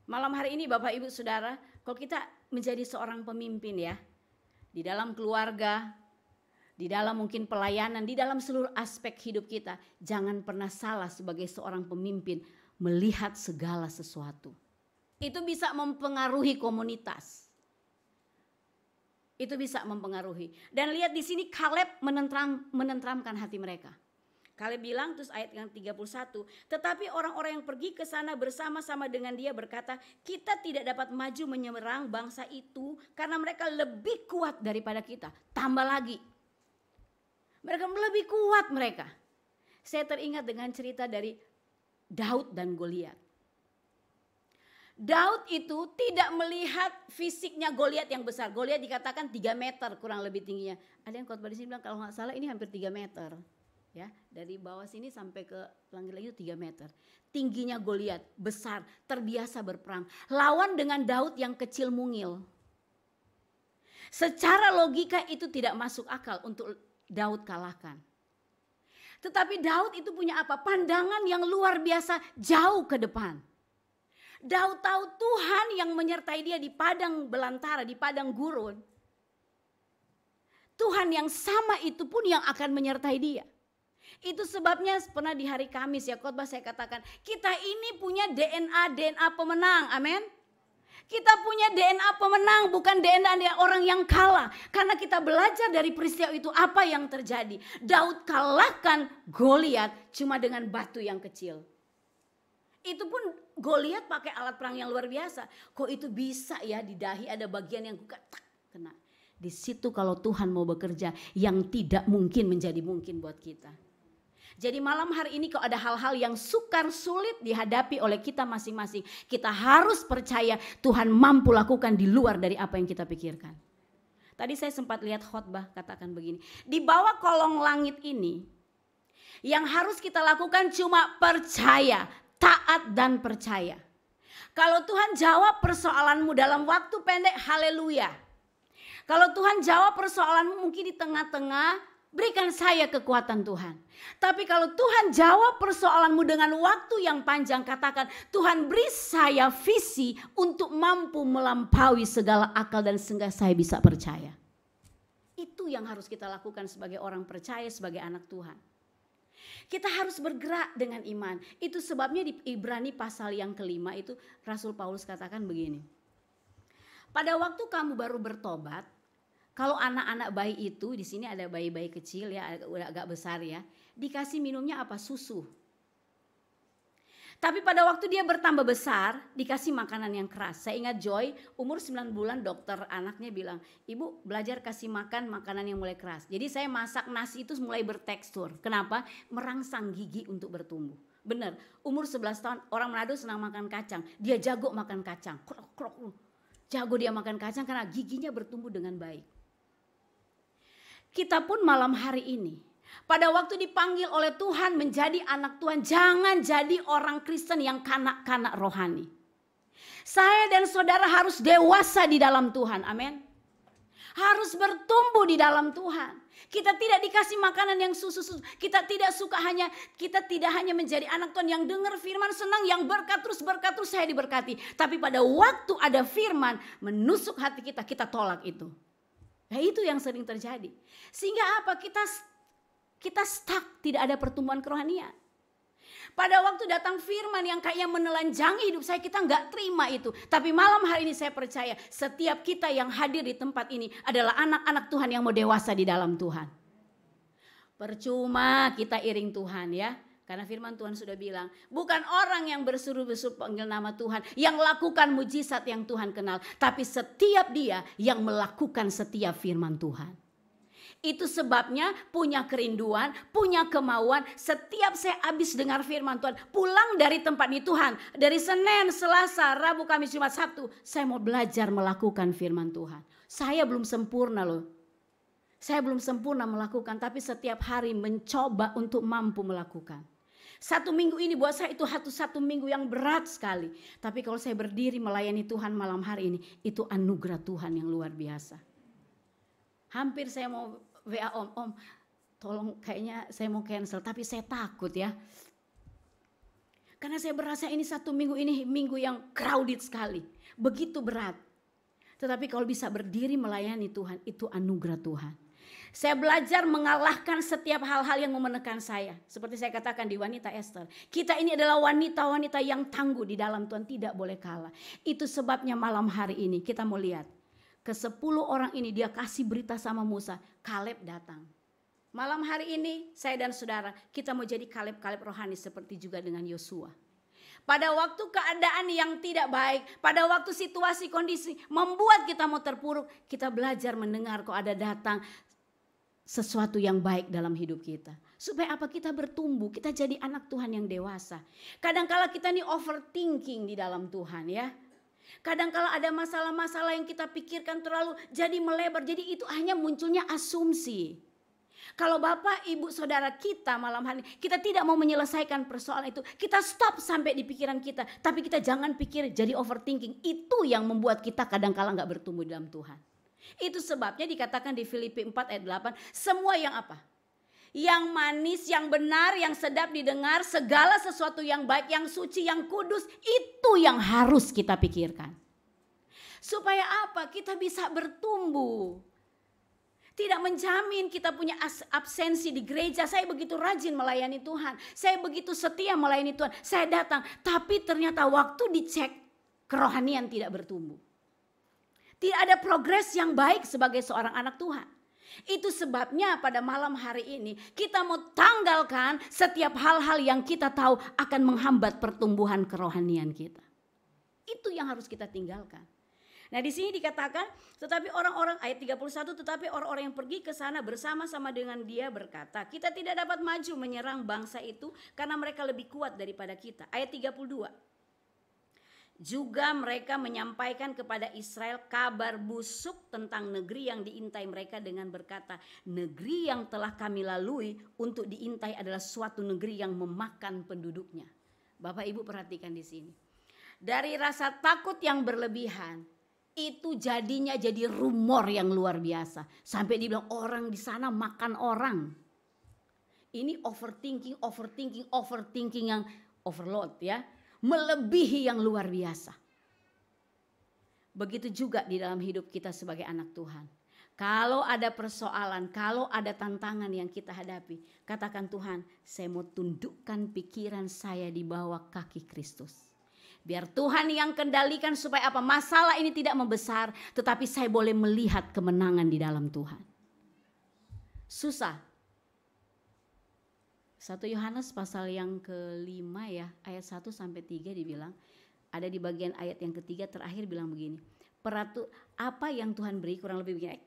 S4: Malam hari ini Bapak Ibu Saudara, kalau kita menjadi seorang pemimpin ya, di dalam keluarga, di dalam mungkin pelayanan, di dalam seluruh aspek hidup kita, jangan pernah salah sebagai seorang pemimpin melihat segala sesuatu. Itu bisa mempengaruhi komunitas. Itu bisa mempengaruhi. Dan lihat di sini Kaleb menenteramkan hati mereka. Kaleb bilang, terus ayat yang 31, tetapi orang-orang yang pergi ke sana bersama-sama dengan dia berkata, kita tidak dapat maju menyerang bangsa itu karena mereka lebih kuat daripada kita. Tambah lagi, mereka lebih kuat mereka. Saya teringat dengan cerita dari Daud dan Goliat. Daud itu tidak melihat fisiknya Goliat yang besar. Goliat dikatakan 3 meter kurang lebih tingginya. Ada yang khotbah di sini bilang kalau nggak salah ini hampir 3 meter. Ya, dari bawah sini sampai ke langit lagi itu 3 meter. Tingginya Goliat besar, terbiasa berperang. Lawan dengan Daud yang kecil mungil. Secara logika itu tidak masuk akal untuk Daud kalahkan. Tetapi Daud itu punya apa? Pandangan yang luar biasa jauh ke depan. Daud tahu Tuhan yang menyertai dia di padang belantara, di padang gurun. Tuhan yang sama itu pun yang akan menyertai dia. Itu sebabnya pernah di hari Kamis ya khotbah saya katakan, kita ini punya DNA pemenang, amin. Kita punya DNA pemenang, bukan DNA orang yang kalah. Karena kita belajar dari peristiwa itu apa yang terjadi. Daud kalahkan Goliat cuma dengan batu yang kecil. Itu pun Goliat pakai alat perang yang luar biasa. Kok itu bisa ya, di dahi ada bagian yang kena. Di situ kalau Tuhan mau bekerja, yang tidak mungkin menjadi mungkin buat kita. Jadi malam hari ini kalau ada hal-hal yang sukar sulit dihadapi oleh kita masing-masing, kita harus percaya Tuhan mampu lakukan di luar dari apa yang kita pikirkan. Tadi saya sempat lihat khotbah katakan begini, di bawah kolong langit ini yang harus kita lakukan cuma percaya, taat dan percaya. Kalau Tuhan jawab persoalanmu dalam waktu pendek, haleluya. Kalau Tuhan jawab persoalanmu mungkin di tengah-tengah, berikan saya kekuatan Tuhan. Tapi kalau Tuhan jawab persoalanmu dengan waktu yang panjang, katakan Tuhan beri saya visi untuk mampu melampaui segala akal dan sehingga saya bisa percaya. Itu yang harus kita lakukan sebagai orang percaya, sebagai anak Tuhan. Kita harus bergerak dengan iman. Itu sebabnya di Ibrani pasal yang kelima itu Rasul Paulus katakan begini. Pada waktu kamu baru bertobat, kalau anak-anak bayi itu, di sini ada bayi-bayi kecil ya, udah agak besar ya, dikasih minumnya apa? Susu. Tapi pada waktu dia bertambah besar, dikasih makanan yang keras. Saya ingat Joy, umur 9 bulan dokter anaknya bilang, ibu belajar kasih makan makanan yang mulai keras. Jadi saya masak nasi itu mulai bertekstur. Kenapa? Merangsang gigi untuk bertumbuh. Benar, umur 11 tahun orang Manado senang makan kacang. Dia jago makan kacang. Krok. Jago dia makan kacang karena giginya bertumbuh dengan baik. Kita pun malam hari ini, pada waktu dipanggil oleh Tuhan menjadi anak Tuhan, jangan jadi orang Kristen yang kanak-kanak rohani. Saya dan saudara harus dewasa di dalam Tuhan, amin. Harus bertumbuh di dalam Tuhan. Kita tidak dikasih makanan yang susu-susu. Kita tidak hanya menjadi anak Tuhan yang dengar firman senang, yang berkat terus saya diberkati. Tapi pada waktu ada firman menusuk hati kita, kita tolak itu. Nah itu yang sering terjadi. Sehingga apa? Kita stuck, tidak ada pertumbuhan kerohanian. Pada waktu datang firman yang kayaknya menelanjangi hidup saya, kita nggak terima itu. Tapi malam hari ini saya percaya setiap kita yang hadir di tempat ini adalah anak-anak Tuhan yang mau dewasa di dalam Tuhan. Percuma kita iring Tuhan ya. Karena firman Tuhan sudah bilang, bukan orang yang bersuruh-suruh panggil nama Tuhan, yang lakukan mujizat yang Tuhan kenal. Tapi setiap dia yang melakukan setiap firman Tuhan. Itu sebabnya punya kerinduan, punya kemauan. Setiap saya habis dengar firman Tuhan, pulang dari tempat ini Tuhan. Dari Senin, Selasa, Rabu, Kamis, Jumat, Sabtu. Saya mau belajar melakukan firman Tuhan. Saya belum sempurna loh. Saya belum sempurna melakukan, tapi setiap hari mencoba untuk mampu melakukan. 1 minggu ini buat saya itu satu minggu yang berat sekali. Tapi kalau saya berdiri melayani Tuhan malam hari ini, itu anugerah Tuhan yang luar biasa. Hampir saya mau WA om, tolong kayaknya saya mau cancel. Tapi saya takut ya. Karena saya berasa ini 1 minggu ini minggu yang crowded sekali. Begitu berat. Tetapi kalau bisa berdiri melayani Tuhan, itu anugerah Tuhan. Saya belajar mengalahkan setiap hal-hal yang menekan saya. Seperti saya katakan di wanita Esther. Kita ini adalah wanita-wanita yang tangguh di dalam Tuhan, tidak boleh kalah. Itu sebabnya malam hari ini kita mau lihat. Ke 10 orang ini dia kasih berita sama Musa. Kaleb datang. Malam hari ini saya dan saudara, kita mau jadi Kaleb-Kaleb rohani seperti juga dengan Yosua. Pada waktu keadaan yang tidak baik, pada waktu situasi kondisi membuat kita mau terpuruk, kita belajar mendengar kok ada datang sesuatu yang baik dalam hidup kita. Supaya apa? Kita bertumbuh, kita jadi anak Tuhan yang dewasa. Kadang-kala kita nih overthinking di dalam Tuhan ya. Kadang-kala ada masalah-masalah yang kita pikirkan terlalu jadi melebar, jadi itu hanya munculnya asumsi. Kalau Bapak, Ibu, Saudara kita malam hari ini, kita tidak mau menyelesaikan persoalan itu. Kita stop sampai di pikiran kita. Tapi kita jangan pikir jadi overthinking. Itu yang membuat kita kadang-kala gak bertumbuh dalam Tuhan. Itu sebabnya dikatakan di Filipi 4 ayat 8. Semua yang apa? Yang manis, yang benar, yang sedap didengar. Segala sesuatu yang baik, yang suci, yang kudus. Itu yang harus kita pikirkan. Supaya apa? Kita bisa bertumbuh. Tidak menjamin kita punya absensi di gereja. Saya begitu rajin melayani Tuhan. Saya begitu setia melayani Tuhan. Saya datang. Tapi ternyata waktu dicek, kerohanian tidak bertumbuh. Tidak ada progres yang baik sebagai seorang anak Tuhan. Itu sebabnya pada malam hari ini kita mau tanggalkan setiap hal-hal yang kita tahu akan menghambat pertumbuhan kerohanian kita. Itu yang harus kita tinggalkan. Nah di sini dikatakan, tetapi orang-orang ayat 31, tetapi orang-orang yang pergi ke sana bersama-sama dengan dia berkata, kita tidak dapat maju menyerang bangsa itu karena mereka lebih kuat daripada kita. Ayat 32. Juga mereka menyampaikan kepada Israel kabar busuk tentang negeri yang diintai mereka dengan berkata, negeri yang telah kami lalui untuk diintai adalah suatu negeri yang memakan penduduknya. Bapak Ibu perhatikan di sini. Dari rasa takut yang berlebihan, itu jadinya jadi rumor yang luar biasa. Sampai dibilang orang di sana makan orang. Ini overthinking yang overload ya. Melebihi yang luar biasa. Begitu juga di dalam hidup kita sebagai anak Tuhan. Kalau ada persoalan, kalau ada tantangan yang kita hadapi, katakan Tuhan, saya mau tundukkan pikiran saya di bawah kaki Kristus. Biar Tuhan yang kendalikan supaya apa? Masalah ini tidak membesar, tetapi saya boleh melihat kemenangan di dalam Tuhan. Susah. 1 Yohanes pasal yang ke-5 ya, ayat 1 sampai 3 dibilang, ada di bagian ayat yang ketiga terakhir bilang begini. Apa yang Tuhan beri kurang lebih begini.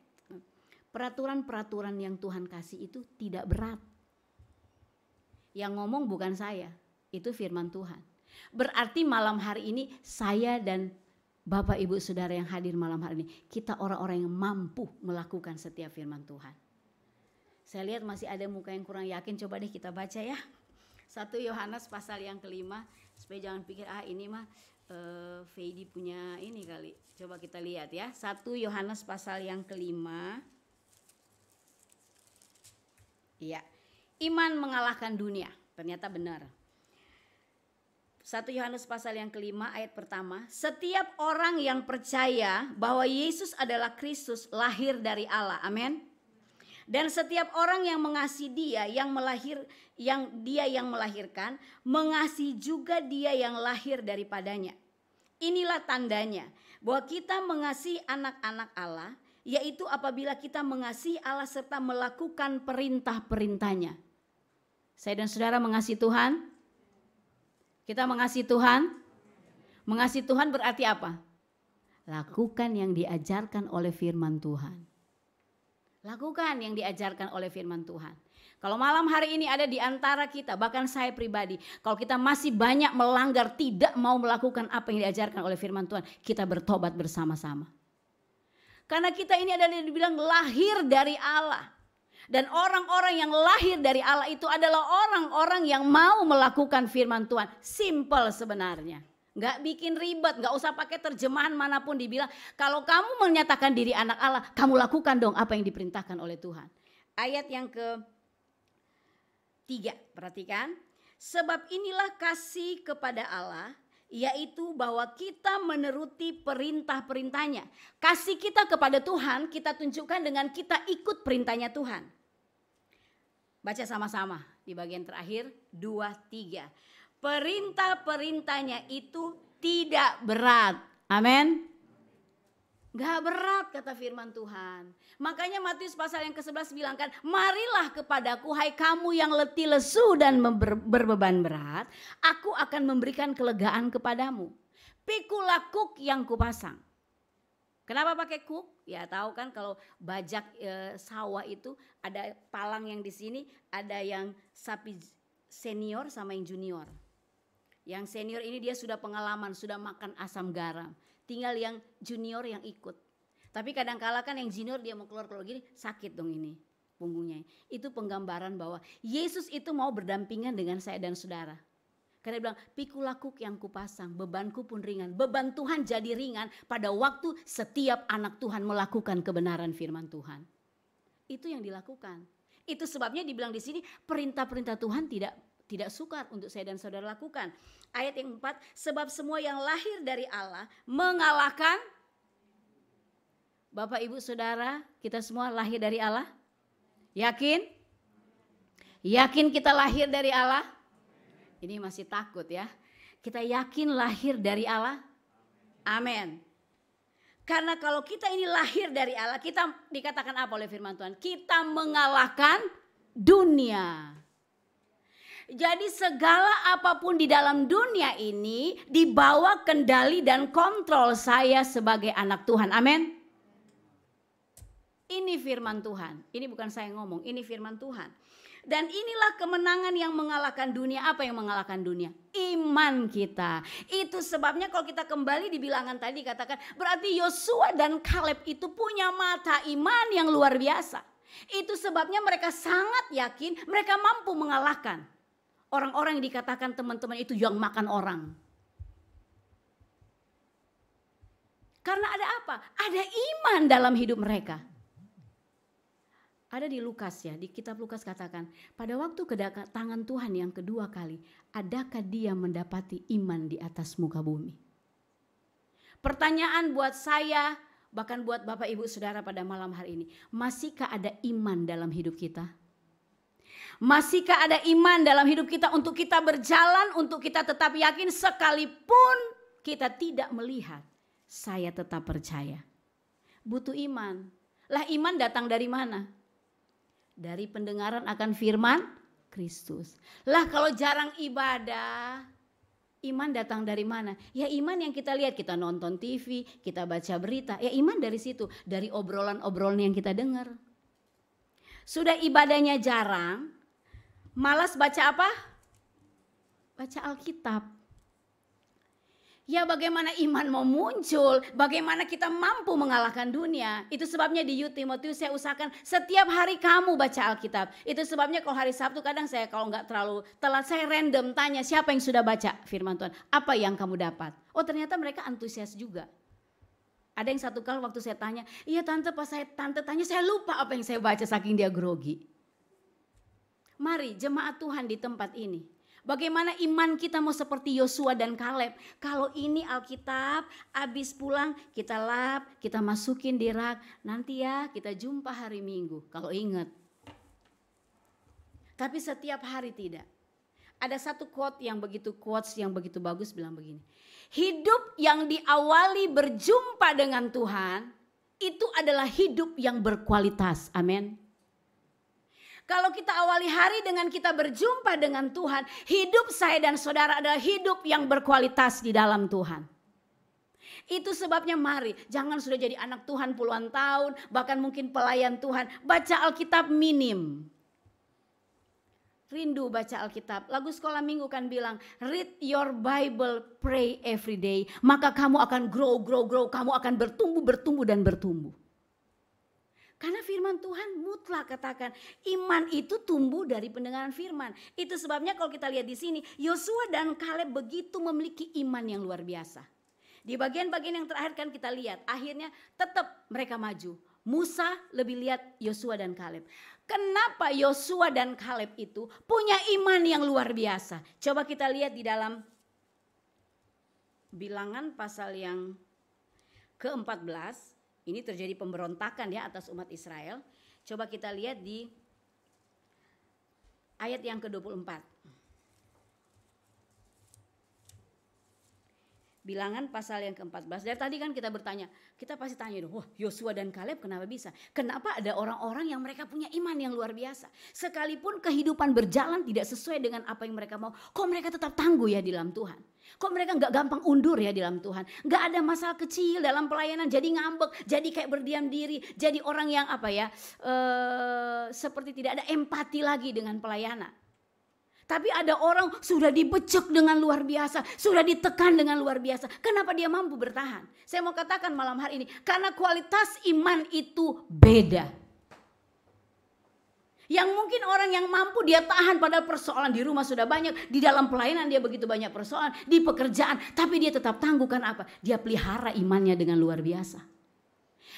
S4: Peraturan-peraturan yang Tuhan kasih itu tidak berat. Yang ngomong bukan saya, itu firman Tuhan. Berarti malam hari ini saya dan Bapak Ibu Saudara yang hadir malam hari ini, kita orang-orang yang mampu melakukan setiap firman Tuhan. Saya lihat masih ada muka yang kurang yakin, coba deh kita baca ya. 1 Yohanes pasal yang ke-5, supaya jangan pikir ini mah Feidi punya ini kali. Coba kita lihat ya. 1 Yohanes pasal yang ke-5. Iya. Iman mengalahkan dunia. Ternyata benar. 1 Yohanes pasal yang ke-5 ayat pertama. Setiap orang yang percaya bahwa Yesus adalah Kristus lahir dari Allah. Amin. Dan setiap orang yang mengasihi dia yang melahirkan, mengasihi juga dia yang lahir daripadanya. Inilah tandanya bahwa kita mengasihi anak-anak Allah, yaitu apabila kita mengasihi Allah serta melakukan perintah-perintahnya. Saya dan saudara mengasihi Tuhan? Kita mengasihi Tuhan? Mengasihi Tuhan berarti apa? Lakukan yang diajarkan oleh firman Tuhan. Lakukan yang diajarkan oleh firman Tuhan. Kalau malam hari ini ada di antara kita, bahkan saya pribadi, kalau kita masih banyak melanggar, tidak mau melakukan apa yang diajarkan oleh firman Tuhan, kita bertobat bersama-sama. Karena kita ini adalah yang dibilang lahir dari Allah. Dan orang-orang yang lahir dari Allah itu adalah orang-orang yang mau melakukan firman Tuhan. Simple sebenarnya. Gak bikin ribet, gak usah pakai terjemahan manapun dibilang. Kalau kamu menyatakan diri anak Allah, kamu lakukan dong apa yang diperintahkan oleh Tuhan. Ayat yang ke-3, perhatikan. Sebab inilah kasih kepada Allah, yaitu bahwa kita menuruti perintah-perintahnya. Kasih kita kepada Tuhan kita tunjukkan dengan kita ikut perintahnya Tuhan. Baca sama-sama di bagian terakhir 2-3. Perintah-perintahnya itu tidak berat. Amin. Gak berat kata firman Tuhan. Makanya Matius pasal yang ke-11 bilang kan, marilah kepadaku hai kamu yang letih lesu dan berbeban berat, aku akan memberikan kelegaan kepadamu. Pikulah kuk yang kupasang. Kenapa pakai kuk? Ya tahu kan kalau bajak sawah itu ada palang yang di sini, ada yang sapi senior sama yang junior. Yang senior ini dia sudah pengalaman, sudah makan asam garam. Tinggal yang junior yang ikut. Tapi kadang-kala kan yang junior dia mau keluar-keluar gini, sakit dong ini punggungnya. Itu penggambaran bahwa Yesus itu mau berdampingan dengan saya dan saudara. Karena dia bilang, pikulah kuk yang kupasang, bebanku pun ringan. Beban Tuhan jadi ringan pada waktu setiap anak Tuhan melakukan kebenaran firman Tuhan. Itu yang dilakukan. Itu sebabnya dibilang di sini perintah-perintah Tuhan tidak sukar untuk saya dan saudara lakukan. Ayat yang 4, sebab semua yang lahir dari Allah mengalahkan. Bapak ibu saudara, kita semua lahir dari Allah? Yakin? Yakin kita lahir dari Allah? Ini masih takut ya. Kita yakin lahir dari Allah? Amin. Karena kalau kita ini lahir dari Allah, kita dikatakan apa oleh firman Tuhan? Kita mengalahkan dunia. Jadi segala apapun di dalam dunia ini di bawah kendali dan kontrol saya sebagai anak Tuhan. Amin. Ini firman Tuhan. Ini bukan saya ngomong, ini firman Tuhan. Dan inilah kemenangan yang mengalahkan dunia. Apa yang mengalahkan dunia? Iman kita. Itu sebabnya kalau kita kembali di bilangan tadi katakan, berarti Yosua dan Kaleb itu punya mata iman yang luar biasa. Itu sebabnya mereka sangat yakin mereka mampu mengalahkan orang-orang yang dikatakan teman-teman itu yang makan orang. Karena ada apa? Ada iman dalam hidup mereka. Ada di Lukas ya, di kitab Lukas katakan, pada waktu kedatangan Tuhan yang kedua kali, adakah dia mendapati iman di atas muka bumi? Pertanyaan buat saya, bahkan buat Bapak Ibu Saudara pada malam hari ini, masihkah ada iman dalam hidup kita? Masihkah ada iman dalam hidup kita untuk kita berjalan, untuk kita tetap yakin sekalipun kita tidak melihat, saya tetap percaya. Butuh iman. Lah iman datang dari mana? Dari pendengaran akan firman Kristus. Lah kalau jarang ibadah, iman datang dari mana? Ya iman yang kita lihat, kita nonton TV, kita baca berita. Ya iman dari situ, dari obrolan-obrolan yang kita dengar. Sudah ibadahnya jarang, malas baca apa? Baca Alkitab. Ya bagaimana iman mau muncul, bagaimana kita mampu mengalahkan dunia. Itu sebabnya di Timotius saya usahakan setiap hari kamu baca Alkitab. Itu sebabnya kalau hari Sabtu kadang saya kalau nggak terlalu telat, saya random tanya siapa yang sudah baca firman Tuhan. Apa yang kamu dapat? Oh ternyata mereka antusias juga. Ada yang satu kali waktu saya tanya, iya tante pas tante tanya saya lupa apa yang saya baca saking dia grogi. Mari jemaat Tuhan di tempat ini. Bagaimana iman kita mau seperti Yosua dan Kaleb. Kalau ini Alkitab, habis pulang kita lap, kita masukin di rak. Nanti ya kita jumpa hari Minggu, kalau ingat. Tapi setiap hari tidak. Ada satu quotes yang begitu bagus bilang begini. Hidup yang diawali berjumpa dengan Tuhan, itu adalah hidup yang berkualitas. Amin. Kalau kita awali hari dengan kita berjumpa dengan Tuhan, hidup saya dan saudara adalah hidup yang berkualitas di dalam Tuhan. Itu sebabnya mari, jangan sudah jadi anak Tuhan puluhan tahun, bahkan mungkin pelayan Tuhan, baca Alkitab minim. Rindu baca Alkitab. Lagu sekolah minggu kan bilang, read your Bible, pray every day. Maka kamu akan grow, kamu akan bertumbuh dan bertumbuh. Karena firman Tuhan mutlak katakan iman itu tumbuh dari pendengaran firman. Itu sebabnya kalau kita lihat di sini Yosua dan Kaleb begitu memiliki iman yang luar biasa. Di bagian-bagian yang terakhir kan kita lihat akhirnya tetap mereka maju. Musa lebih lihat Yosua dan Kaleb. Kenapa Yosua dan Kaleb itu punya iman yang luar biasa? Coba kita lihat di dalam Bilangan pasal yang ke-14. Ini terjadi pemberontakan ya atas umat Israel. Coba kita lihat di ayat yang ke-24. Bilangan pasal yang ke-14. Dari tadi kan kita bertanya, kita pasti tanya dong, wah Yosua dan Kaleb kenapa bisa? Kenapa ada orang-orang yang mereka punya iman yang luar biasa? Sekalipun kehidupan berjalan tidak sesuai dengan apa yang mereka mau, kok mereka tetap tangguh ya di dalam Tuhan? Kok mereka gak gampang undur ya di dalam Tuhan? Gak ada masalah kecil dalam pelayanan, jadi ngambek, jadi kayak berdiam diri, jadi orang yang seperti tidak ada empati lagi dengan pelayanan. Tapi ada orang sudah dibecek dengan luar biasa, sudah ditekan dengan luar biasa. Kenapa dia mampu bertahan? Saya mau katakan malam hari ini, karena kualitas iman itu beda. Yang mungkin orang yang mampu dia tahan padahal persoalan di rumah sudah banyak, di dalam pelayanan dia begitu banyak persoalan, di pekerjaan, tapi dia tetap tangguh. Kan apa? Dia pelihara imannya dengan luar biasa.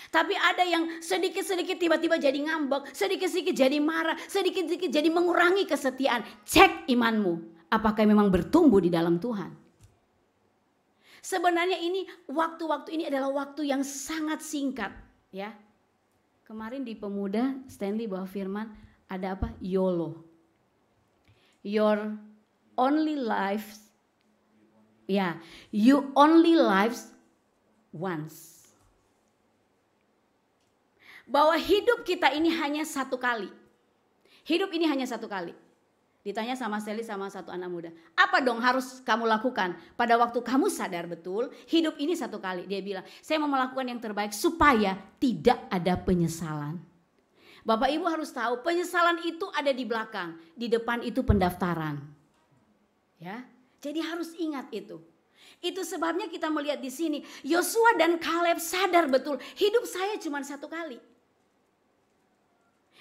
S4: Tapi ada yang sedikit-sedikit tiba-tiba jadi ngambek, sedikit-sedikit jadi marah, sedikit-sedikit jadi mengurangi kesetiaan. Cek imanmu, apakah memang bertumbuh di dalam Tuhan? Sebenarnya ini waktu-waktu ini adalah waktu yang sangat singkat, ya. Kemarin di Pemuda Stanley bawa firman ada apa? YOLO. Your only life, ya, you only lives once. Bahwa hidup kita ini hanya satu kali. Hidup ini hanya satu kali. Ditanya sama Sally sama satu anak muda. Apa dong harus kamu lakukan pada waktu kamu sadar betul hidup ini satu kali. Dia bilang, saya mau melakukan yang terbaik supaya tidak ada penyesalan. Bapak Ibu harus tahu penyesalan itu ada di belakang. Di depan itu pendaftaran. Ya, jadi harus ingat itu. Itu sebabnya kita melihat di sini. Yosua dan Kaleb sadar betul hidup saya cuma satu kali.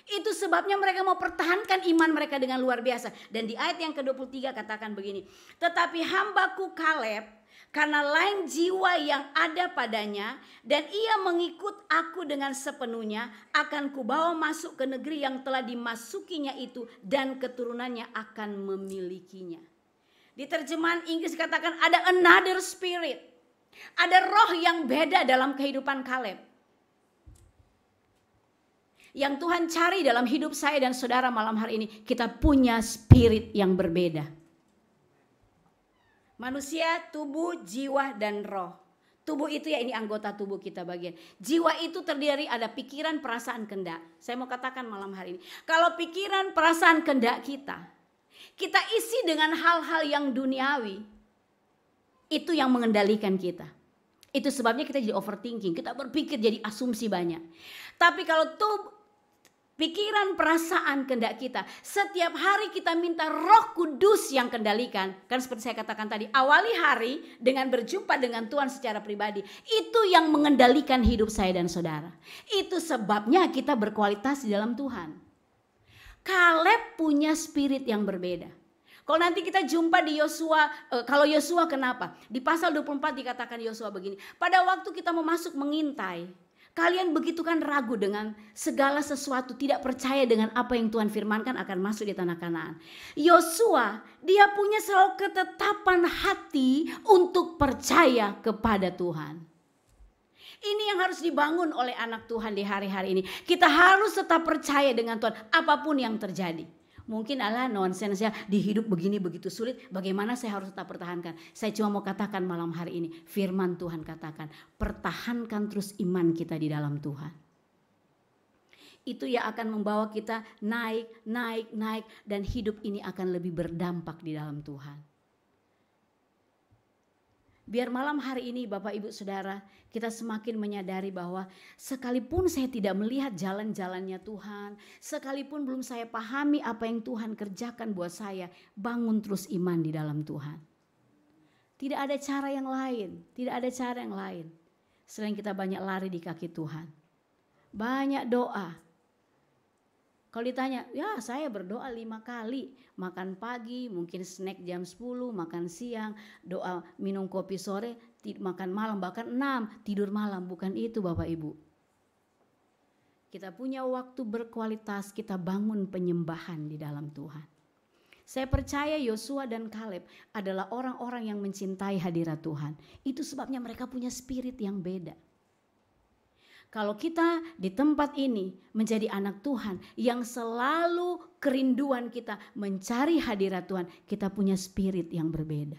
S4: Itu sebabnya mereka mau pertahankan iman mereka dengan luar biasa. Dan di ayat yang ke-23 katakan begini. Tetapi hambaku Kaleb karena lain jiwa yang ada padanya dan ia mengikut aku dengan sepenuhnya, akan kubawa masuk ke negeri yang telah dimasukinya itu dan keturunannya akan memilikinya. Di terjemahan Inggris katakan ada another spirit. Ada roh yang beda dalam kehidupan Kaleb. Yang Tuhan cari dalam hidup saya dan saudara malam hari ini, kita punya spirit yang berbeda. Manusia, tubuh, jiwa, dan roh. Tubuh itu ya ini anggota tubuh kita bagian. Jiwa itu terdiri ada pikiran, perasaan, kehendak. Saya mau katakan malam hari ini, kalau pikiran, perasaan, kehendak kita isi dengan hal-hal yang duniawi, itu yang mengendalikan kita. Itu sebabnya kita jadi overthinking, kita berpikir jadi asumsi banyak. Tapi kalau pikiran, perasaan, kehendak kita, setiap hari kita minta Roh Kudus yang kendalikan. Kan seperti saya katakan tadi, awali hari dengan berjumpa dengan Tuhan secara pribadi. Itu yang mengendalikan hidup saya dan saudara. Itu sebabnya kita berkualitas di dalam Tuhan. Kaleb punya spirit yang berbeda. Kalau nanti kita jumpa di Yosua, kalau Yosua kenapa? Di pasal 24 dikatakan Yosua begini. Pada waktu kita mau masuk mengintai, kalian begitu kan ragu dengan segala sesuatu, tidak percaya dengan apa yang Tuhan firmankan akan masuk di tanah Kanaan. Yosua, dia punya selalu ketetapan hati untuk percaya kepada Tuhan. Ini yang harus dibangun oleh anak Tuhan di hari-hari ini. Kita harus tetap percaya dengan Tuhan apapun yang terjadi. Mungkin Allah nonsens ya, di hidup begini begitu sulit, bagaimana saya harus tetap pertahankan. Saya cuma mau katakan malam hari ini, firman Tuhan katakan, pertahankan terus iman kita di dalam Tuhan. Itu yang akan membawa kita naik, dan hidup ini akan lebih berdampak di dalam Tuhan. Biar malam hari ini Bapak Ibu Saudara, kita semakin menyadari bahwa sekalipun saya tidak melihat jalan-jalannya Tuhan, sekalipun belum saya pahami apa yang Tuhan kerjakan buat saya, bangun terus iman di dalam Tuhan. Tidak ada cara yang lain, selain kita banyak lari di kaki Tuhan. Banyak doa. Kalau ditanya, ya saya berdoa 5 kali. Makan pagi, mungkin snack jam 10, makan siang, doa minum kopi sore, makan malam, bahkan 6, tidur malam. Bukan itu Bapak Ibu. Kita punya waktu berkualitas, kita bangun penyembahan di dalam Tuhan. Saya percaya Yosua dan Kaleb adalah orang-orang yang mencintai hadirat Tuhan. Itu sebabnya mereka punya spirit yang beda. Kalau kita di tempat ini menjadi anak Tuhan yang selalu kerinduan kita mencari hadirat Tuhan, kita punya spirit yang berbeda.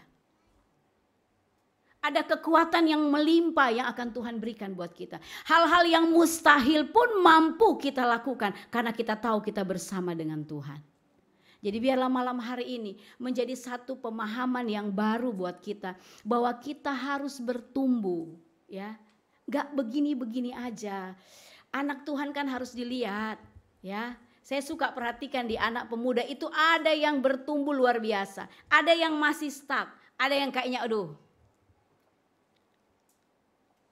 S4: Ada kekuatan yang melimpah yang akan Tuhan berikan buat kita. Hal-hal yang mustahil pun mampu kita lakukan karena kita tahu kita bersama dengan Tuhan. Jadi biarlah malam hari ini menjadi satu pemahaman yang baru buat kita. Bahwa kita harus bertumbuh, ya. Gak begini-begini aja. Anak Tuhan kan harus dilihat, ya. Saya suka perhatikan di anak pemuda itu ada yang bertumbuh luar biasa. Ada yang masih stuck, ada yang kayaknya aduh.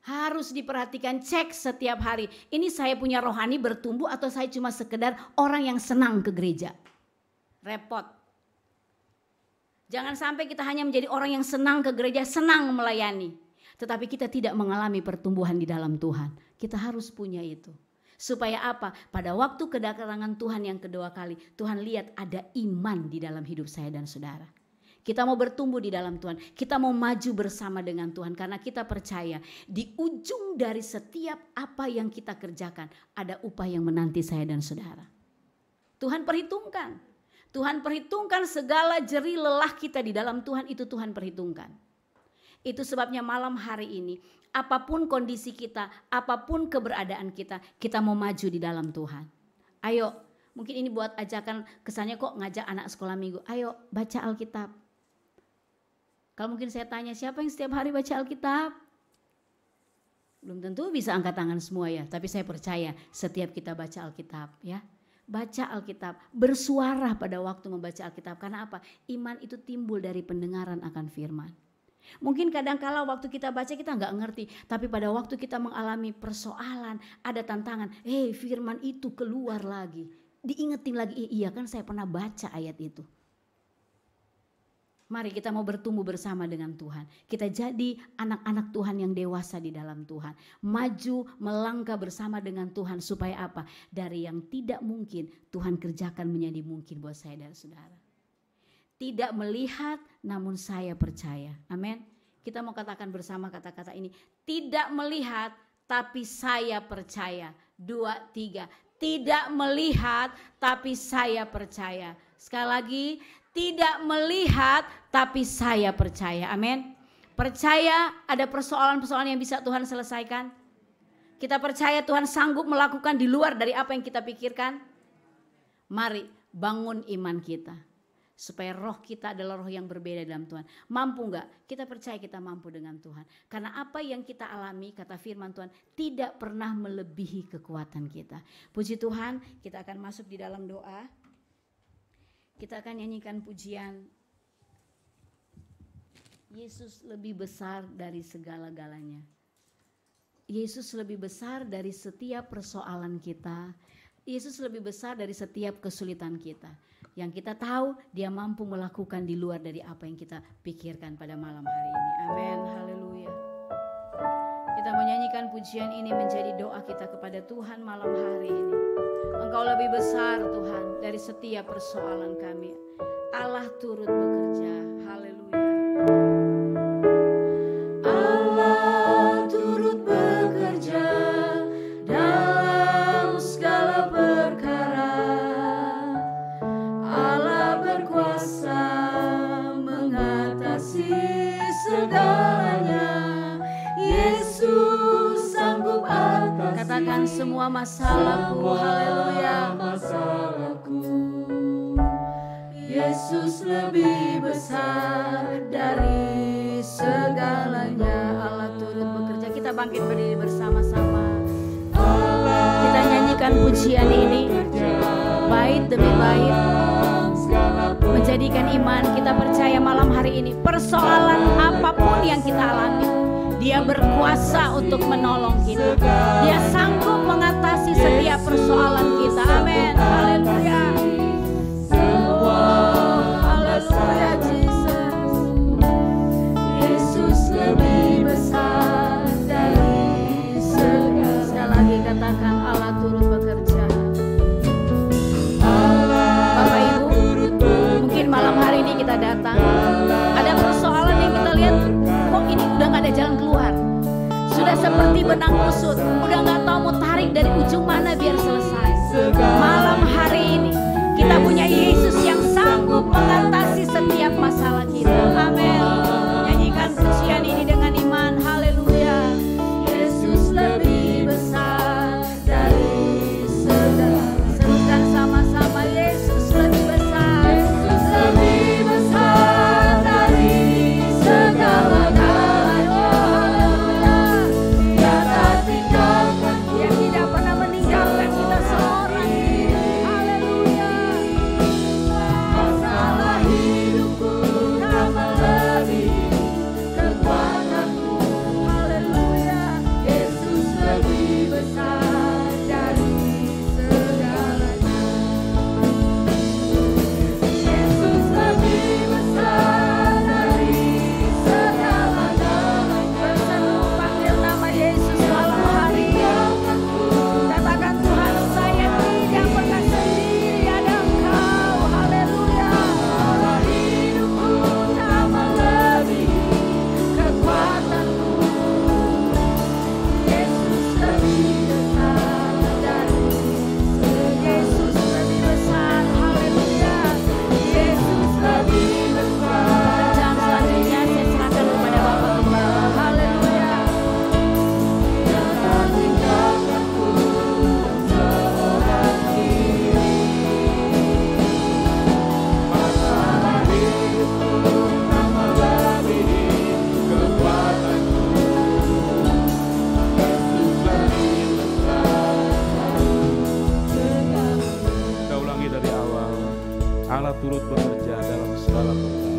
S4: Harus diperhatikan, cek setiap hari. Ini saya punya rohani bertumbuh atau saya cuma sekedar orang yang senang ke gereja. Repot. Jangan sampai kita hanya menjadi orang yang senang ke gereja, senang melayani. Tetapi kita tidak mengalami pertumbuhan di dalam Tuhan. Kita harus punya itu. Supaya apa? Pada waktu kedatangan Tuhan yang kedua kali, Tuhan lihat ada iman di dalam hidup saya dan saudara. Kita mau bertumbuh di dalam Tuhan. Kita mau maju bersama dengan Tuhan. Karena kita percaya di ujung dari setiap apa yang kita kerjakan. Ada upah yang menanti saya dan saudara. Tuhan perhitungkan. Tuhan perhitungkan segala jerih lelah kita di dalam Tuhan. Itu Tuhan perhitungkan. Itu sebabnya malam hari ini. Apapun kondisi kita. Apapun keberadaan kita. Kita mau maju di dalam Tuhan. Ayo. Mungkin ini buat ajakan. Kesannya kok ngajak anak sekolah minggu. Ayo baca Alkitab. Kalau mungkin saya tanya siapa yang setiap hari baca Alkitab? Belum tentu bisa angkat tangan semua ya. Tapi saya percaya setiap kita baca Alkitab ya. Baca Alkitab, bersuara pada waktu membaca Alkitab. Karena apa? Iman itu timbul dari pendengaran akan firman. Mungkin kadang-kala waktu kita baca kita nggak ngerti. Tapi pada waktu kita mengalami persoalan, ada tantangan. Firman itu keluar lagi. Diingetin lagi, iya kan saya pernah baca ayat itu. Mari kita mau bertumbuh bersama dengan Tuhan. Kita jadi anak-anak Tuhan yang dewasa di dalam Tuhan. Maju melangkah bersama dengan Tuhan supaya apa? Dari yang tidak mungkin Tuhan kerjakan menjadi mungkin buat saya dan saudara. Tidak melihat namun saya percaya. Amin. Kita mau katakan bersama kata-kata ini. Tidak melihat tapi saya percaya. 2, 3. Tidak melihat tapi saya percaya. Sekali lagi. Tidak melihat tapi saya percaya. Amin. Percaya ada persoalan-persoalan yang bisa Tuhan selesaikan. Kita percaya Tuhan sanggup melakukan di luar dari apa yang kita pikirkan. Mari bangun iman kita. Supaya roh kita adalah roh yang berbeda dalam Tuhan. Mampu enggak? Kita percaya kita mampu dengan Tuhan. Karena apa yang kita alami kata firman Tuhan tidak pernah melebihi kekuatan kita. Puji Tuhan, kita akan masuk di dalam doa. Kita akan nyanyikan pujian Yesus lebih besar dari segala-galanya. Yesus lebih besar dari setiap persoalan kita. Yesus lebih besar dari setiap kesulitan kita. Yang kita tahu dia mampu melakukan di luar dari apa yang kita pikirkan pada malam hari ini. Amin, haleluya. Kita menyanyikan pujian ini menjadi doa kita kepada Tuhan malam hari ini. Engkau lebih besar Tuhan dari setiap persoalan kami. Allah turut bekerja. Haleluya.
S1: Allah turut bekerja dalam segala perkara. Allah berkuasa mengatasi segalanya. Yesus sanggup atasi.
S4: Katakan semua masalahku. Haleluya.
S1: Masalahku. Yesus lebih besar dari segalanya.
S4: Allah turut bekerja. Kita bangkit berdiri bersama-sama. Kita nyanyikan pujian ini. Bait demi bait. Menjadikan iman. Kita percaya malam hari ini. Persoalan apapun yang kita alami. Dia berkuasa untuk menolong kita. Dia sanggup mengatasi setiap persoalan kita. Amin. Haleluya. Haleluya Jesus.
S1: Yesus lebih besar dari segala.
S4: Sekali lagi katakan Allah turut bekerja. Bapak Ibu, mungkin malam hari ini kita datang. Ada persoalan yang kita lihat, kok ini udah gak ada jalan keluar. Sudah seperti benang kusut, udah gak tahu mau tarik dari ujung mana biar selesai. Malam hari ini kita punya Yesus yang sanggup mengatasi setiap masalah kita. Amin. Nyanyikan pujian ini dengan iman.
S5: Allah turut bekerja dalam segala perkara.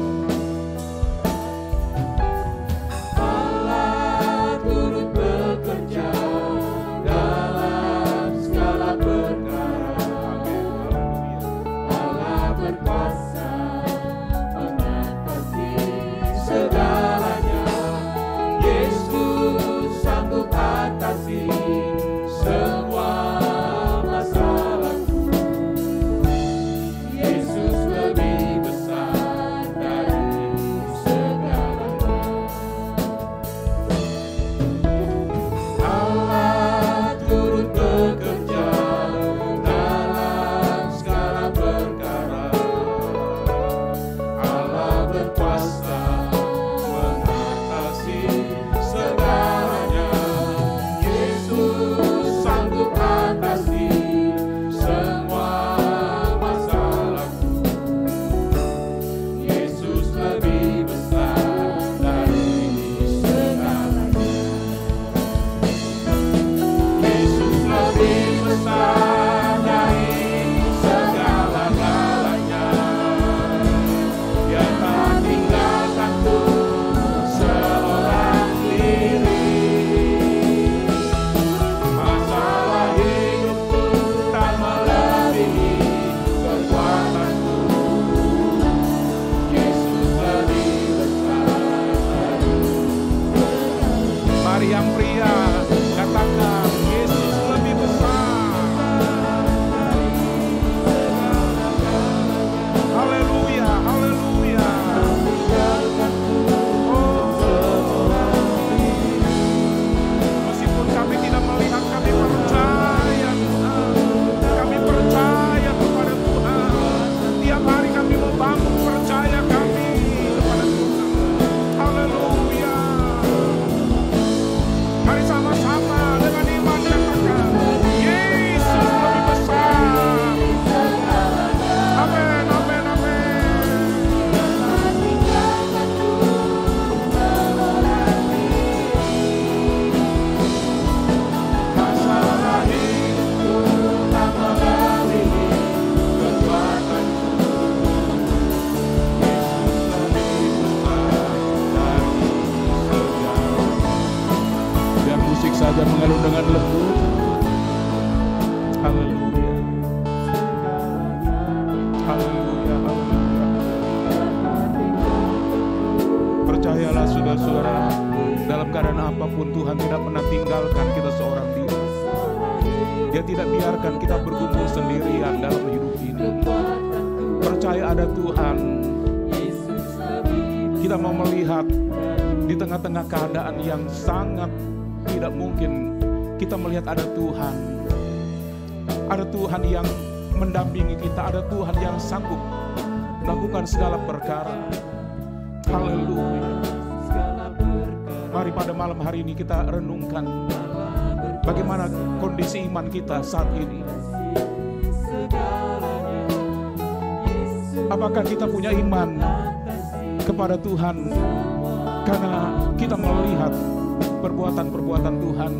S1: Allah turut bekerja dalam segala perkara. Allah berkuasa mengatasi segalanya. Yesus sanggup atasi semua masalahku. Yesus lebih besar dari segalanya. Allah turut bekerja dalam segala perkara. Allah berkuasa mengatasi segalanya. Yesus sanggup atasi semua masalahku. Yesus lebih besar dari segalanya. Yesus lebih besar dari segala-galanya. Dia tak tinggalkanku seorang diri. Masalah hidupku tak melebihi kekuatanku. Yesus lebih besar dari segalanya.
S5: Mari yang pria katakan Yesus lebih besar. Haleluya, haleluya. Meskipun kami tidak melihat, kami percaya Tuhan. Kami percaya kepada Tuhan. Tiap hari kami membangun percaya kami kepada Tuhan. Haleluya. Mari sama-sama dengan iman katakan Yesus lebih besar. Amin, amin, amin.
S1: Masalah hidupku tak melebihi kekuatanku. Yesus lebih besar dari segalanya.
S5: Biar musik saja mengalun dengan lembut. Haleluya. Haleluya, haleluya. Percayalah saudara-saudara, dalam keadaan apapun Tuhan tidak pernah tinggalkan kita seorang diri. Dia tidak biarkan kita bergumul sendirian dalam hidup ini. Percaya ada Tuhan. Kita mau melihat di tengah-tengah keadaan yang sangat tidak mungkin, kita melihat ada Tuhan. Ada Tuhan yang mendampingi kita, ada Tuhan yang sanggup melakukan segala perkara. Haleluya. Mari pada malam hari ini kita renungkan bagaimana kondisi iman kita saat ini. Apakah kita punya iman kepada Tuhan karena kita melihat perbuatan-perbuatan Tuhan,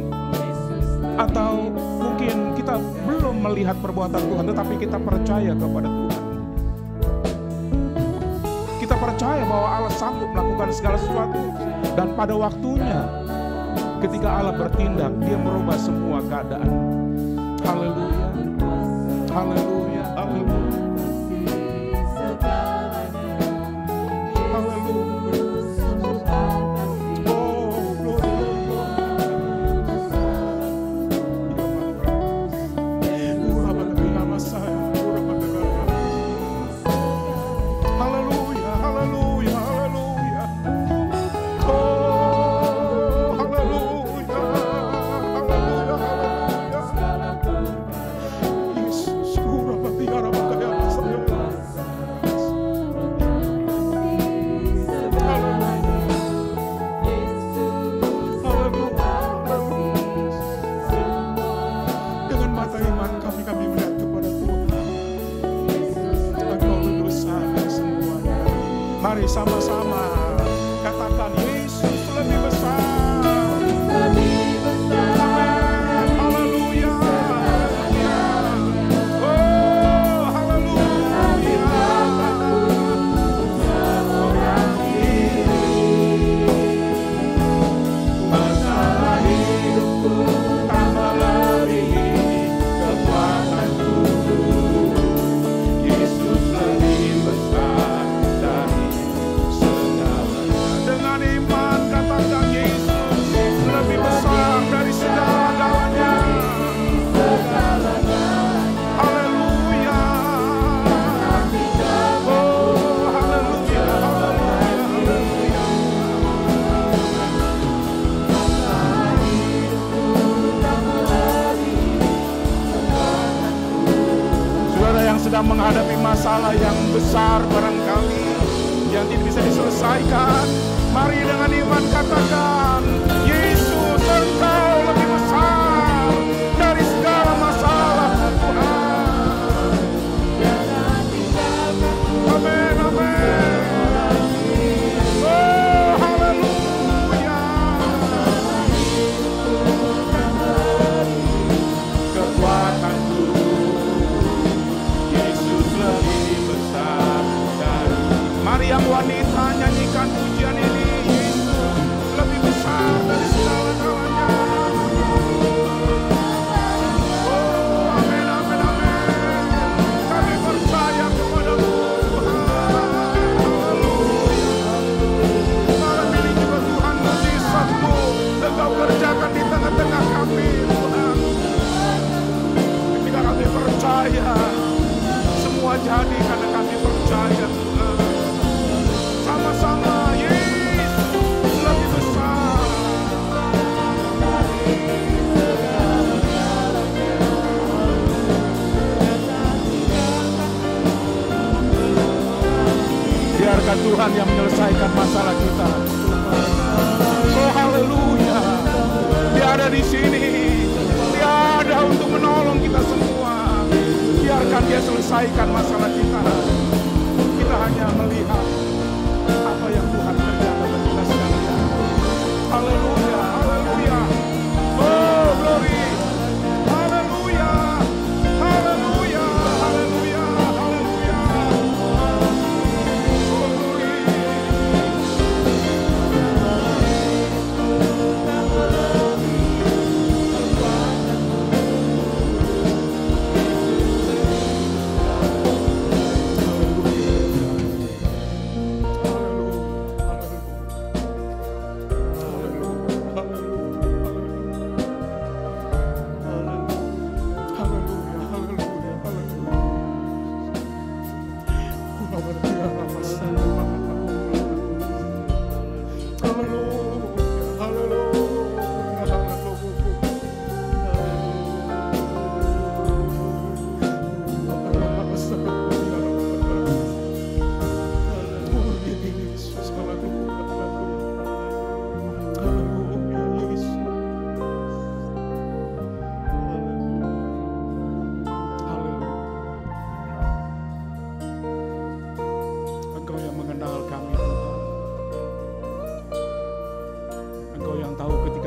S5: atau mungkin kita belum melihat perbuatan Tuhan tetapi kita percaya kepada Tuhan. Kita percaya bahwa Allah sanggup melakukan segala sesuatu, dan pada waktunya ketika Allah bertindak, Dia merubah semua keadaan. Haleluya. Haleluya. Haleluya. Mari sama-sama katakan Yesus lebih besar.
S1: Lebih besar.
S5: Amin. Haleluya. Oh, haleluya. menghadapi masalah yang besar barangkali yang tidak bisa diselesaikan, mari dengan iman katakan, Yesus, Engkau lebih besar dari segala masalah Tuhan. Amin, amin. Oh, haleluya. Kekuatanku, Yesus lebih besar dari. Mari yang wanita nyanyikan pujian ini. Yesus lebih besar dari segala-galanya. Oh, amin, amin, amin. Kami percaya kepada-Mu, Tuhan. Haleluya. Malam ini juga Tuhan, mujizat-Mu Engkau kerjakan di tengah-tengah kami, Tuhan. Ketika kami percaya, semua jadi karena kami percaya, Tuhan. Sama-sama, Yesus lebih besar. Biarkan Tuhan yang menyelesaikan masalah kita. Oh, haleluya. Dia ada di sini. Dia ada untuk menolong kita semua. Biarkan Dia selesaikan masalah kita. Kita hanya melihat apa yang Tuhan kerjakan bagi kita sekalian. Haleluya, haleluya. Oh, glory. Haleluya. Haleluya, haleluya, haleluya. Oh, glory.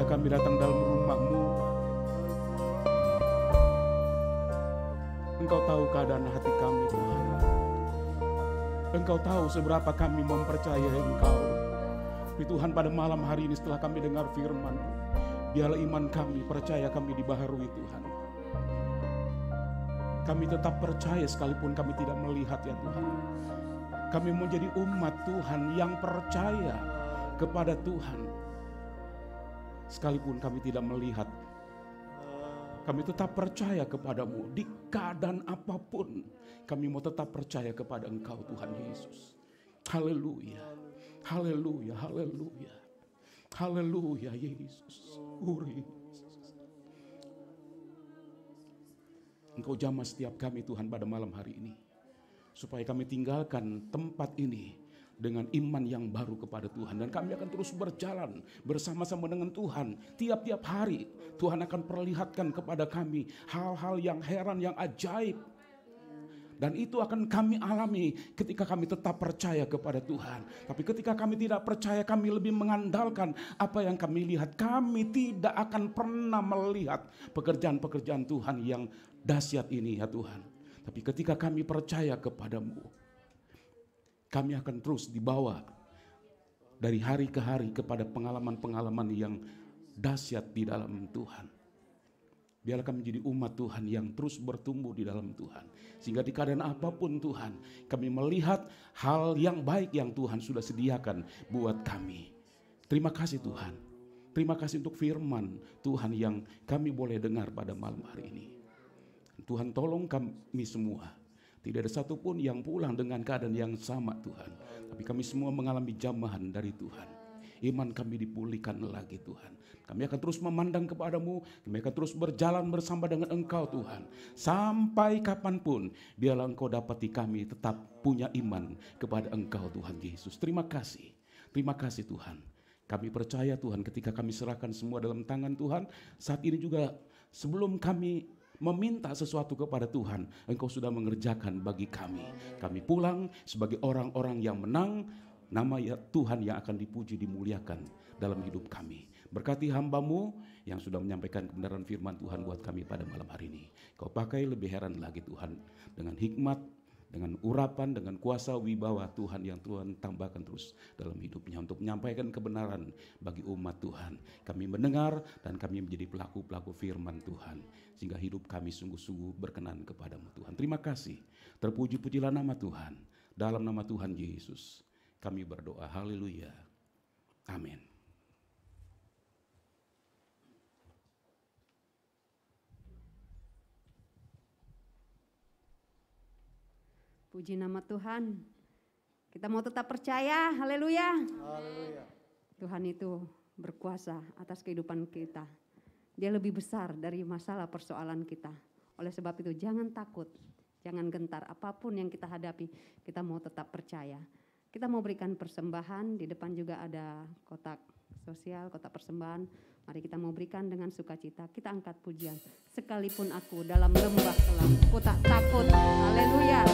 S5: Kami datang dalam rumah-Mu, Engkau tahu keadaan hati kami, Tuhan. Engkau tahu seberapa kami mempercayai Engkau. Tapi Tuhan, pada malam hari ini setelah kami dengar firman, biarlah iman kami, percaya kami dibaharui, Tuhan. Kami tetap percaya sekalipun kami tidak melihat, ya Tuhan. Kami menjadi umat Tuhan yang percaya kepada Tuhan. Sekalipun kami tidak melihat, kami tetap percaya kepada-Mu. Di keadaan apapun, kami mau tetap percaya kepada Engkau, Tuhan Yesus. Haleluya, haleluya, haleluya, haleluya, Yesus. Engkau jamah setiap kami, Tuhan, pada malam hari ini, supaya kami tinggalkan tempat ini dengan iman yang baru kepada Tuhan. Dan kami akan terus berjalan bersama-sama dengan Tuhan. Tiap-tiap hari Tuhan akan perlihatkan kepada kami hal-hal yang heran, yang ajaib. Dan itu akan kami alami ketika kami tetap percaya kepada Tuhan. Tapi ketika kami tidak percaya, kami lebih mengandalkan apa yang kami lihat. Kami tidak akan pernah melihat pekerjaan-pekerjaan Tuhan yang dahsyat ini, ya Tuhan. Tapi ketika kami percaya kepada-Mu, kami akan terus dibawa dari hari ke hari kepada pengalaman-pengalaman yang dahsyat di dalam Tuhan. Biarlah kami menjadi umat Tuhan yang terus bertumbuh di dalam Tuhan. Sehingga di keadaan apapun Tuhan, kami melihat hal yang baik yang Tuhan sudah sediakan buat kami. Terima kasih Tuhan. Terima kasih untuk firman Tuhan yang kami boleh dengar pada malam hari ini. Tuhan, tolong kami semua. Tidak ada satupun yang pulang dengan keadaan yang sama, Tuhan. Tapi kami semua mengalami jamahan dari Tuhan. iman kami dipulihkan lagi Tuhan. Kami akan terus memandang kepadamu, kami akan terus berjalan bersama dengan Engkau Tuhan. Sampai kapanpun, biarlah Engkau dapati kami tetap punya iman kepada Engkau Tuhan Yesus. Terima kasih Tuhan. Kami percaya Tuhan ketika kami serahkan semua dalam tangan Tuhan, saat ini juga sebelum kami meminta sesuatu kepada Tuhan, Engkau sudah mengerjakan bagi kami. Kami pulang sebagai orang-orang yang menang, nama ya Tuhan yang akan dipuji, dimuliakan dalam hidup kami. Berkati hamba-Mu yang sudah menyampaikan kebenaran firman Tuhan buat kami pada malam hari ini. Kau pakai lebih heran lagi Tuhan, dengan hikmat, dengan urapan, dengan kuasa wibawa Tuhan yang Tuhan tambahkan terus dalam hidupnya untuk menyampaikan kebenaran bagi umat Tuhan. Kami mendengar dan kami menjadi pelaku-pelaku firman Tuhan, sehingga hidup kami sungguh-sungguh berkenan kepadamu Tuhan. Terima kasih, terpuji-pujilah nama Tuhan. Dalam nama Tuhan Yesus kami berdoa, haleluya, amin.
S2: Puji nama Tuhan. Kita mau tetap percaya, haleluya.
S3: Haleluya.
S2: Tuhan itu berkuasa atas kehidupan kita. Dia lebih besar dari masalah persoalan kita. Oleh sebab itu jangan takut, jangan gentar. Apapun yang kita hadapi, kita mau tetap percaya. Kita mau berikan persembahan, di depan juga ada kotak sosial, kotak persembahan. Mari kita mau berikan dengan sukacita. Kita angkat pujian. Sekalipun aku dalam lembah kelam, aku tak takut. Haleluya.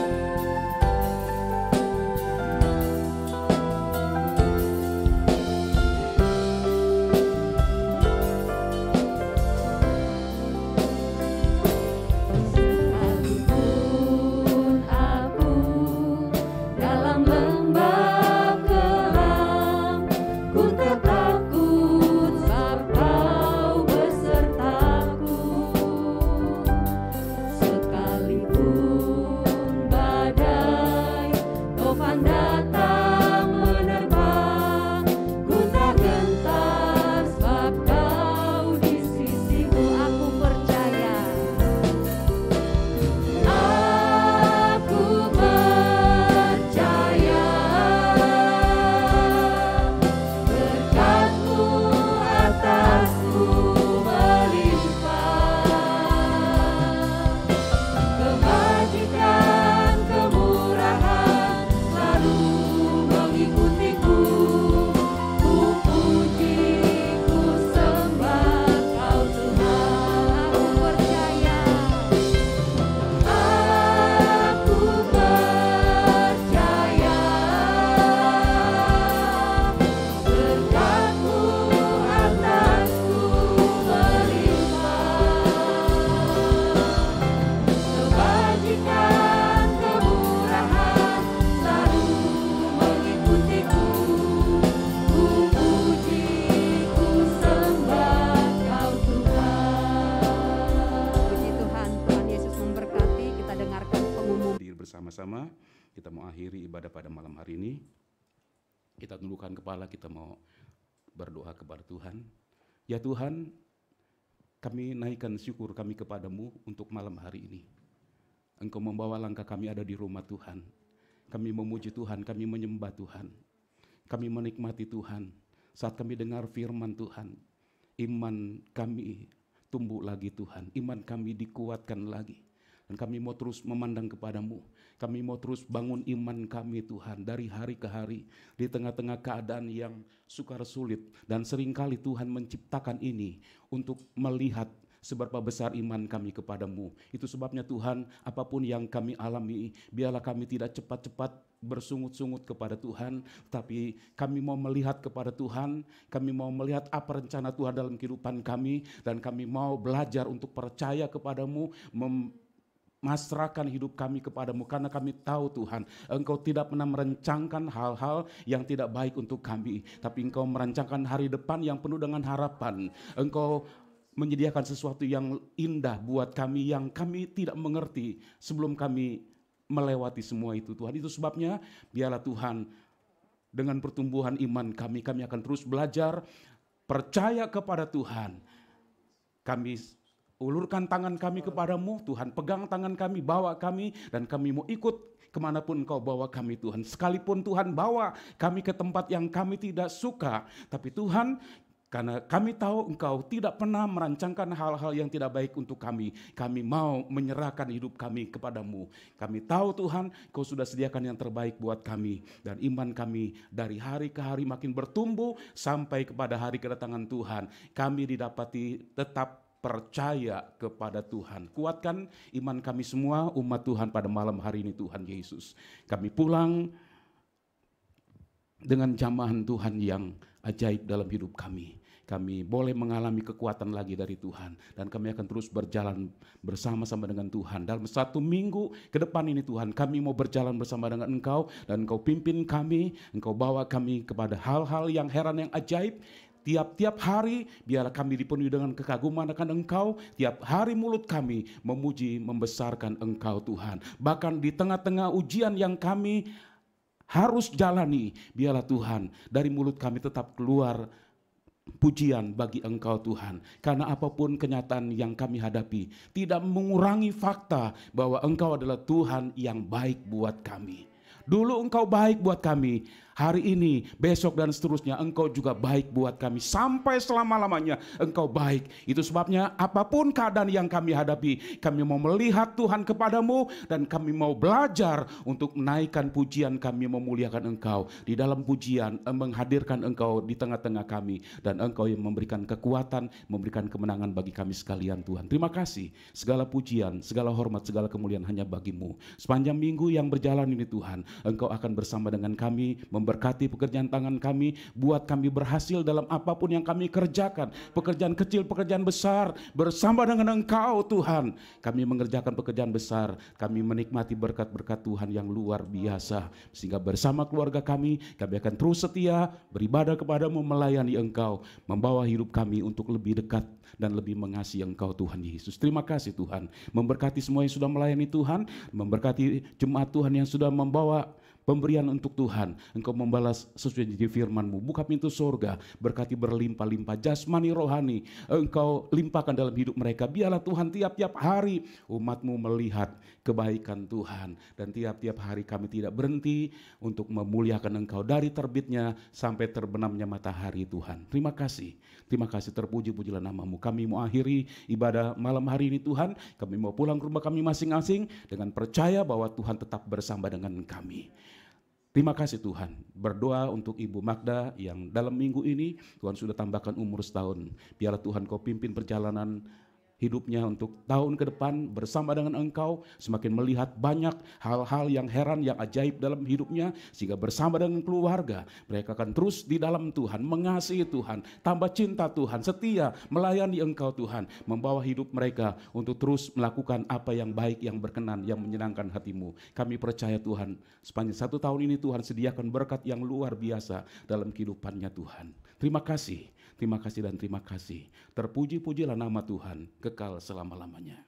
S5: Bersama-sama kita mau akhiri ibadah pada malam hari ini. Kita tundukkan kepala, kita mau berdoa kepada Tuhan. Ya Tuhan, kami naikkan syukur kami kepadamu untuk malam hari ini. Engkau membawa langkah kami ada di rumah Tuhan. Kami memuji Tuhan, kami menyembah Tuhan. Kami menikmati Tuhan. Saat kami dengar firman Tuhan, iman kami tumbuh lagi Tuhan. Iman kami dikuatkan lagi. Dan kami mau terus memandang kepadamu. Kami mau terus bangun iman kami Tuhan dari hari ke hari. Di tengah-tengah keadaan yang sukar sulit. Dan seringkali Tuhan menciptakan ini untuk melihat seberapa besar iman kami kepadamu. Itu sebabnya Tuhan, apapun yang kami alami, biarlah kami tidak cepat-cepat bersungut-sungut kepada Tuhan, tapi kami mau melihat kepada Tuhan, kami mau melihat apa rencana Tuhan dalam kehidupan kami, dan kami mau belajar untuk percaya kepadamu, masrahkan hidup kami kepadamu, karena kami tahu Tuhan, Engkau tidak pernah merancangkan hal-hal yang tidak baik untuk kami, tapi Engkau merancangkan hari depan yang penuh dengan harapan. Engkau menyediakan sesuatu yang indah buat kami yang kami tidak mengerti sebelum kami melewati semua itu Tuhan. Itu sebabnya biarlah Tuhan, dengan pertumbuhan iman kami akan terus belajar percaya kepada Tuhan. Kami Ulurkan tangan kami kepadamu, Tuhan. Pegang tangan kami, bawa kami, dan kami mau ikut kemanapun Engkau bawa kami, Tuhan. Sekalipun Tuhan bawa kami ke tempat yang kami tidak suka, tapi Tuhan, karena kami tahu Engkau tidak pernah merancangkan hal-hal yang tidak baik untuk kami. Kami mau menyerahkan hidup kami kepadamu. Kami tahu Tuhan, Kau sudah sediakan yang terbaik buat kami. Dan iman kami dari hari ke hari makin bertumbuh sampai kepada hari kedatangan Tuhan. Kami didapati tetap percaya kepada Tuhan. Kuatkan iman kami semua umat Tuhan pada malam hari ini, Tuhan Yesus. Kami pulang dengan jamahan Tuhan yang ajaib dalam hidup kami. Kami boleh mengalami kekuatan lagi dari Tuhan. Dan kami akan terus berjalan bersama-sama dengan Tuhan. Dalam 1 minggu ke depan ini Tuhan, kami mau berjalan bersama dengan Engkau. Dan Engkau pimpin kami, Engkau bawa kami kepada hal-hal yang heran, yang ajaib. Tiap-tiap hari biarlah kami dipenuhi dengan kekaguman akan Engkau. Tiap hari mulut kami memuji, membesarkan Engkau Tuhan. Bahkan di tengah-tengah ujian yang kami harus jalani, biarlah Tuhan dari mulut kami tetap keluar pujian bagi Engkau Tuhan. Karena apapun kenyataan yang kami hadapi tidak mengurangi fakta bahwa Engkau adalah Tuhan yang baik buat kami. Dulu Engkau baik buat kami, hari ini, besok dan seterusnya Engkau juga baik buat kami. Sampai selama-lamanya Engkau baik. Itu sebabnya apapun keadaan yang kami hadapi, kami mau melihat Tuhan kepadamu. Dan kami mau belajar untuk menaikkan pujian kami, memuliakan Engkau. Di dalam pujian menghadirkan Engkau di tengah-tengah kami. Dan Engkau yang memberikan kekuatan, memberikan kemenangan bagi kami sekalian Tuhan. Terima kasih. Segala pujian, segala hormat, segala kemuliaan hanya bagi-Mu. Sepanjang minggu yang berjalan ini Tuhan, Engkau akan bersama dengan kami, memberkati pekerjaan tangan kami, buat kami berhasil dalam apapun yang kami kerjakan. Pekerjaan kecil, pekerjaan besar, bersama dengan Engkau Tuhan. Kami mengerjakan pekerjaan besar, kami menikmati berkat-berkat Tuhan yang luar biasa. Sehingga bersama keluarga kami akan terus setia, beribadah kepadamu, melayani Engkau, membawa hidup kami untuk lebih dekat dan lebih mengasihi Engkau Tuhan Yesus. Terima kasih Tuhan, memberkati semua yang sudah melayani Tuhan, memberkati jemaat Tuhan yang sudah membawa pemberian untuk Tuhan. Engkau membalas sesuai dengan firman-Mu. Buka pintu surga, berkati berlimpah-limpah jasmani rohani. Engkau limpahkan dalam hidup mereka. Biarlah Tuhan tiap-tiap hari umat-Mu melihat kebaikan Tuhan. Dan tiap-tiap hari kami tidak berhenti untuk memuliakan Engkau dari terbitnya sampai terbenamnya matahari Tuhan. Terima kasih. Terima kasih, terpuji-pujilah nama-Mu. Kami mau akhiri ibadah malam hari ini Tuhan. Kami mau pulang ke rumah kami masing-masing dengan percaya bahwa Tuhan tetap bersama dengan kami. Terima kasih Tuhan. Berdoa untuk Ibu Magda yang dalam minggu ini Tuhan sudah tambahkan umur setahun. Biarlah Tuhan Kau pimpin perjalanan hidupnya untuk tahun ke depan bersama dengan Engkau, semakin melihat banyak hal-hal yang heran, yang ajaib dalam hidupnya, sehingga bersama dengan keluarga mereka akan terus di dalam Tuhan, mengasihi Tuhan, tambah cinta Tuhan, setia melayani Engkau Tuhan, membawa hidup mereka untuk terus melakukan apa yang baik, yang berkenan, yang menyenangkan hati-Mu. Kami percaya Tuhan, sepanjang 1 tahun ini Tuhan sediakan berkat yang luar biasa dalam kehidupannya Tuhan. Terima kasih. Terima kasih dan terima kasih. Terpuji-pujilah nama Tuhan kekal selama-lamanya.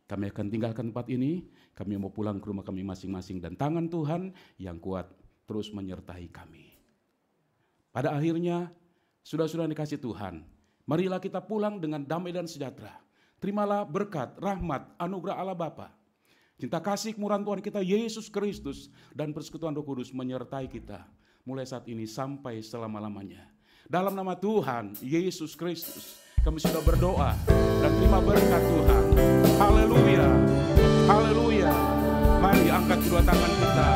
S5: Kami akan tinggalkan tempat ini. Kami mau pulang ke rumah kami masing-masing. Dan tangan Tuhan yang kuat terus menyertai kami. Pada akhirnya, saudara-saudara dikasih Tuhan, marilah kita pulang dengan damai dan sejahtera. Terimalah berkat, rahmat, anugerah Allah Bapa, cinta kasih kemurahan Tuhan kita Yesus Kristus, dan persekutuan Roh Kudus menyertai kita mulai saat ini sampai selama-lamanya. Dalam nama Tuhan Yesus Kristus kami sudah berdoa dan terima berkat Tuhan. Haleluya, haleluya. Mari angkat kedua tangan kita.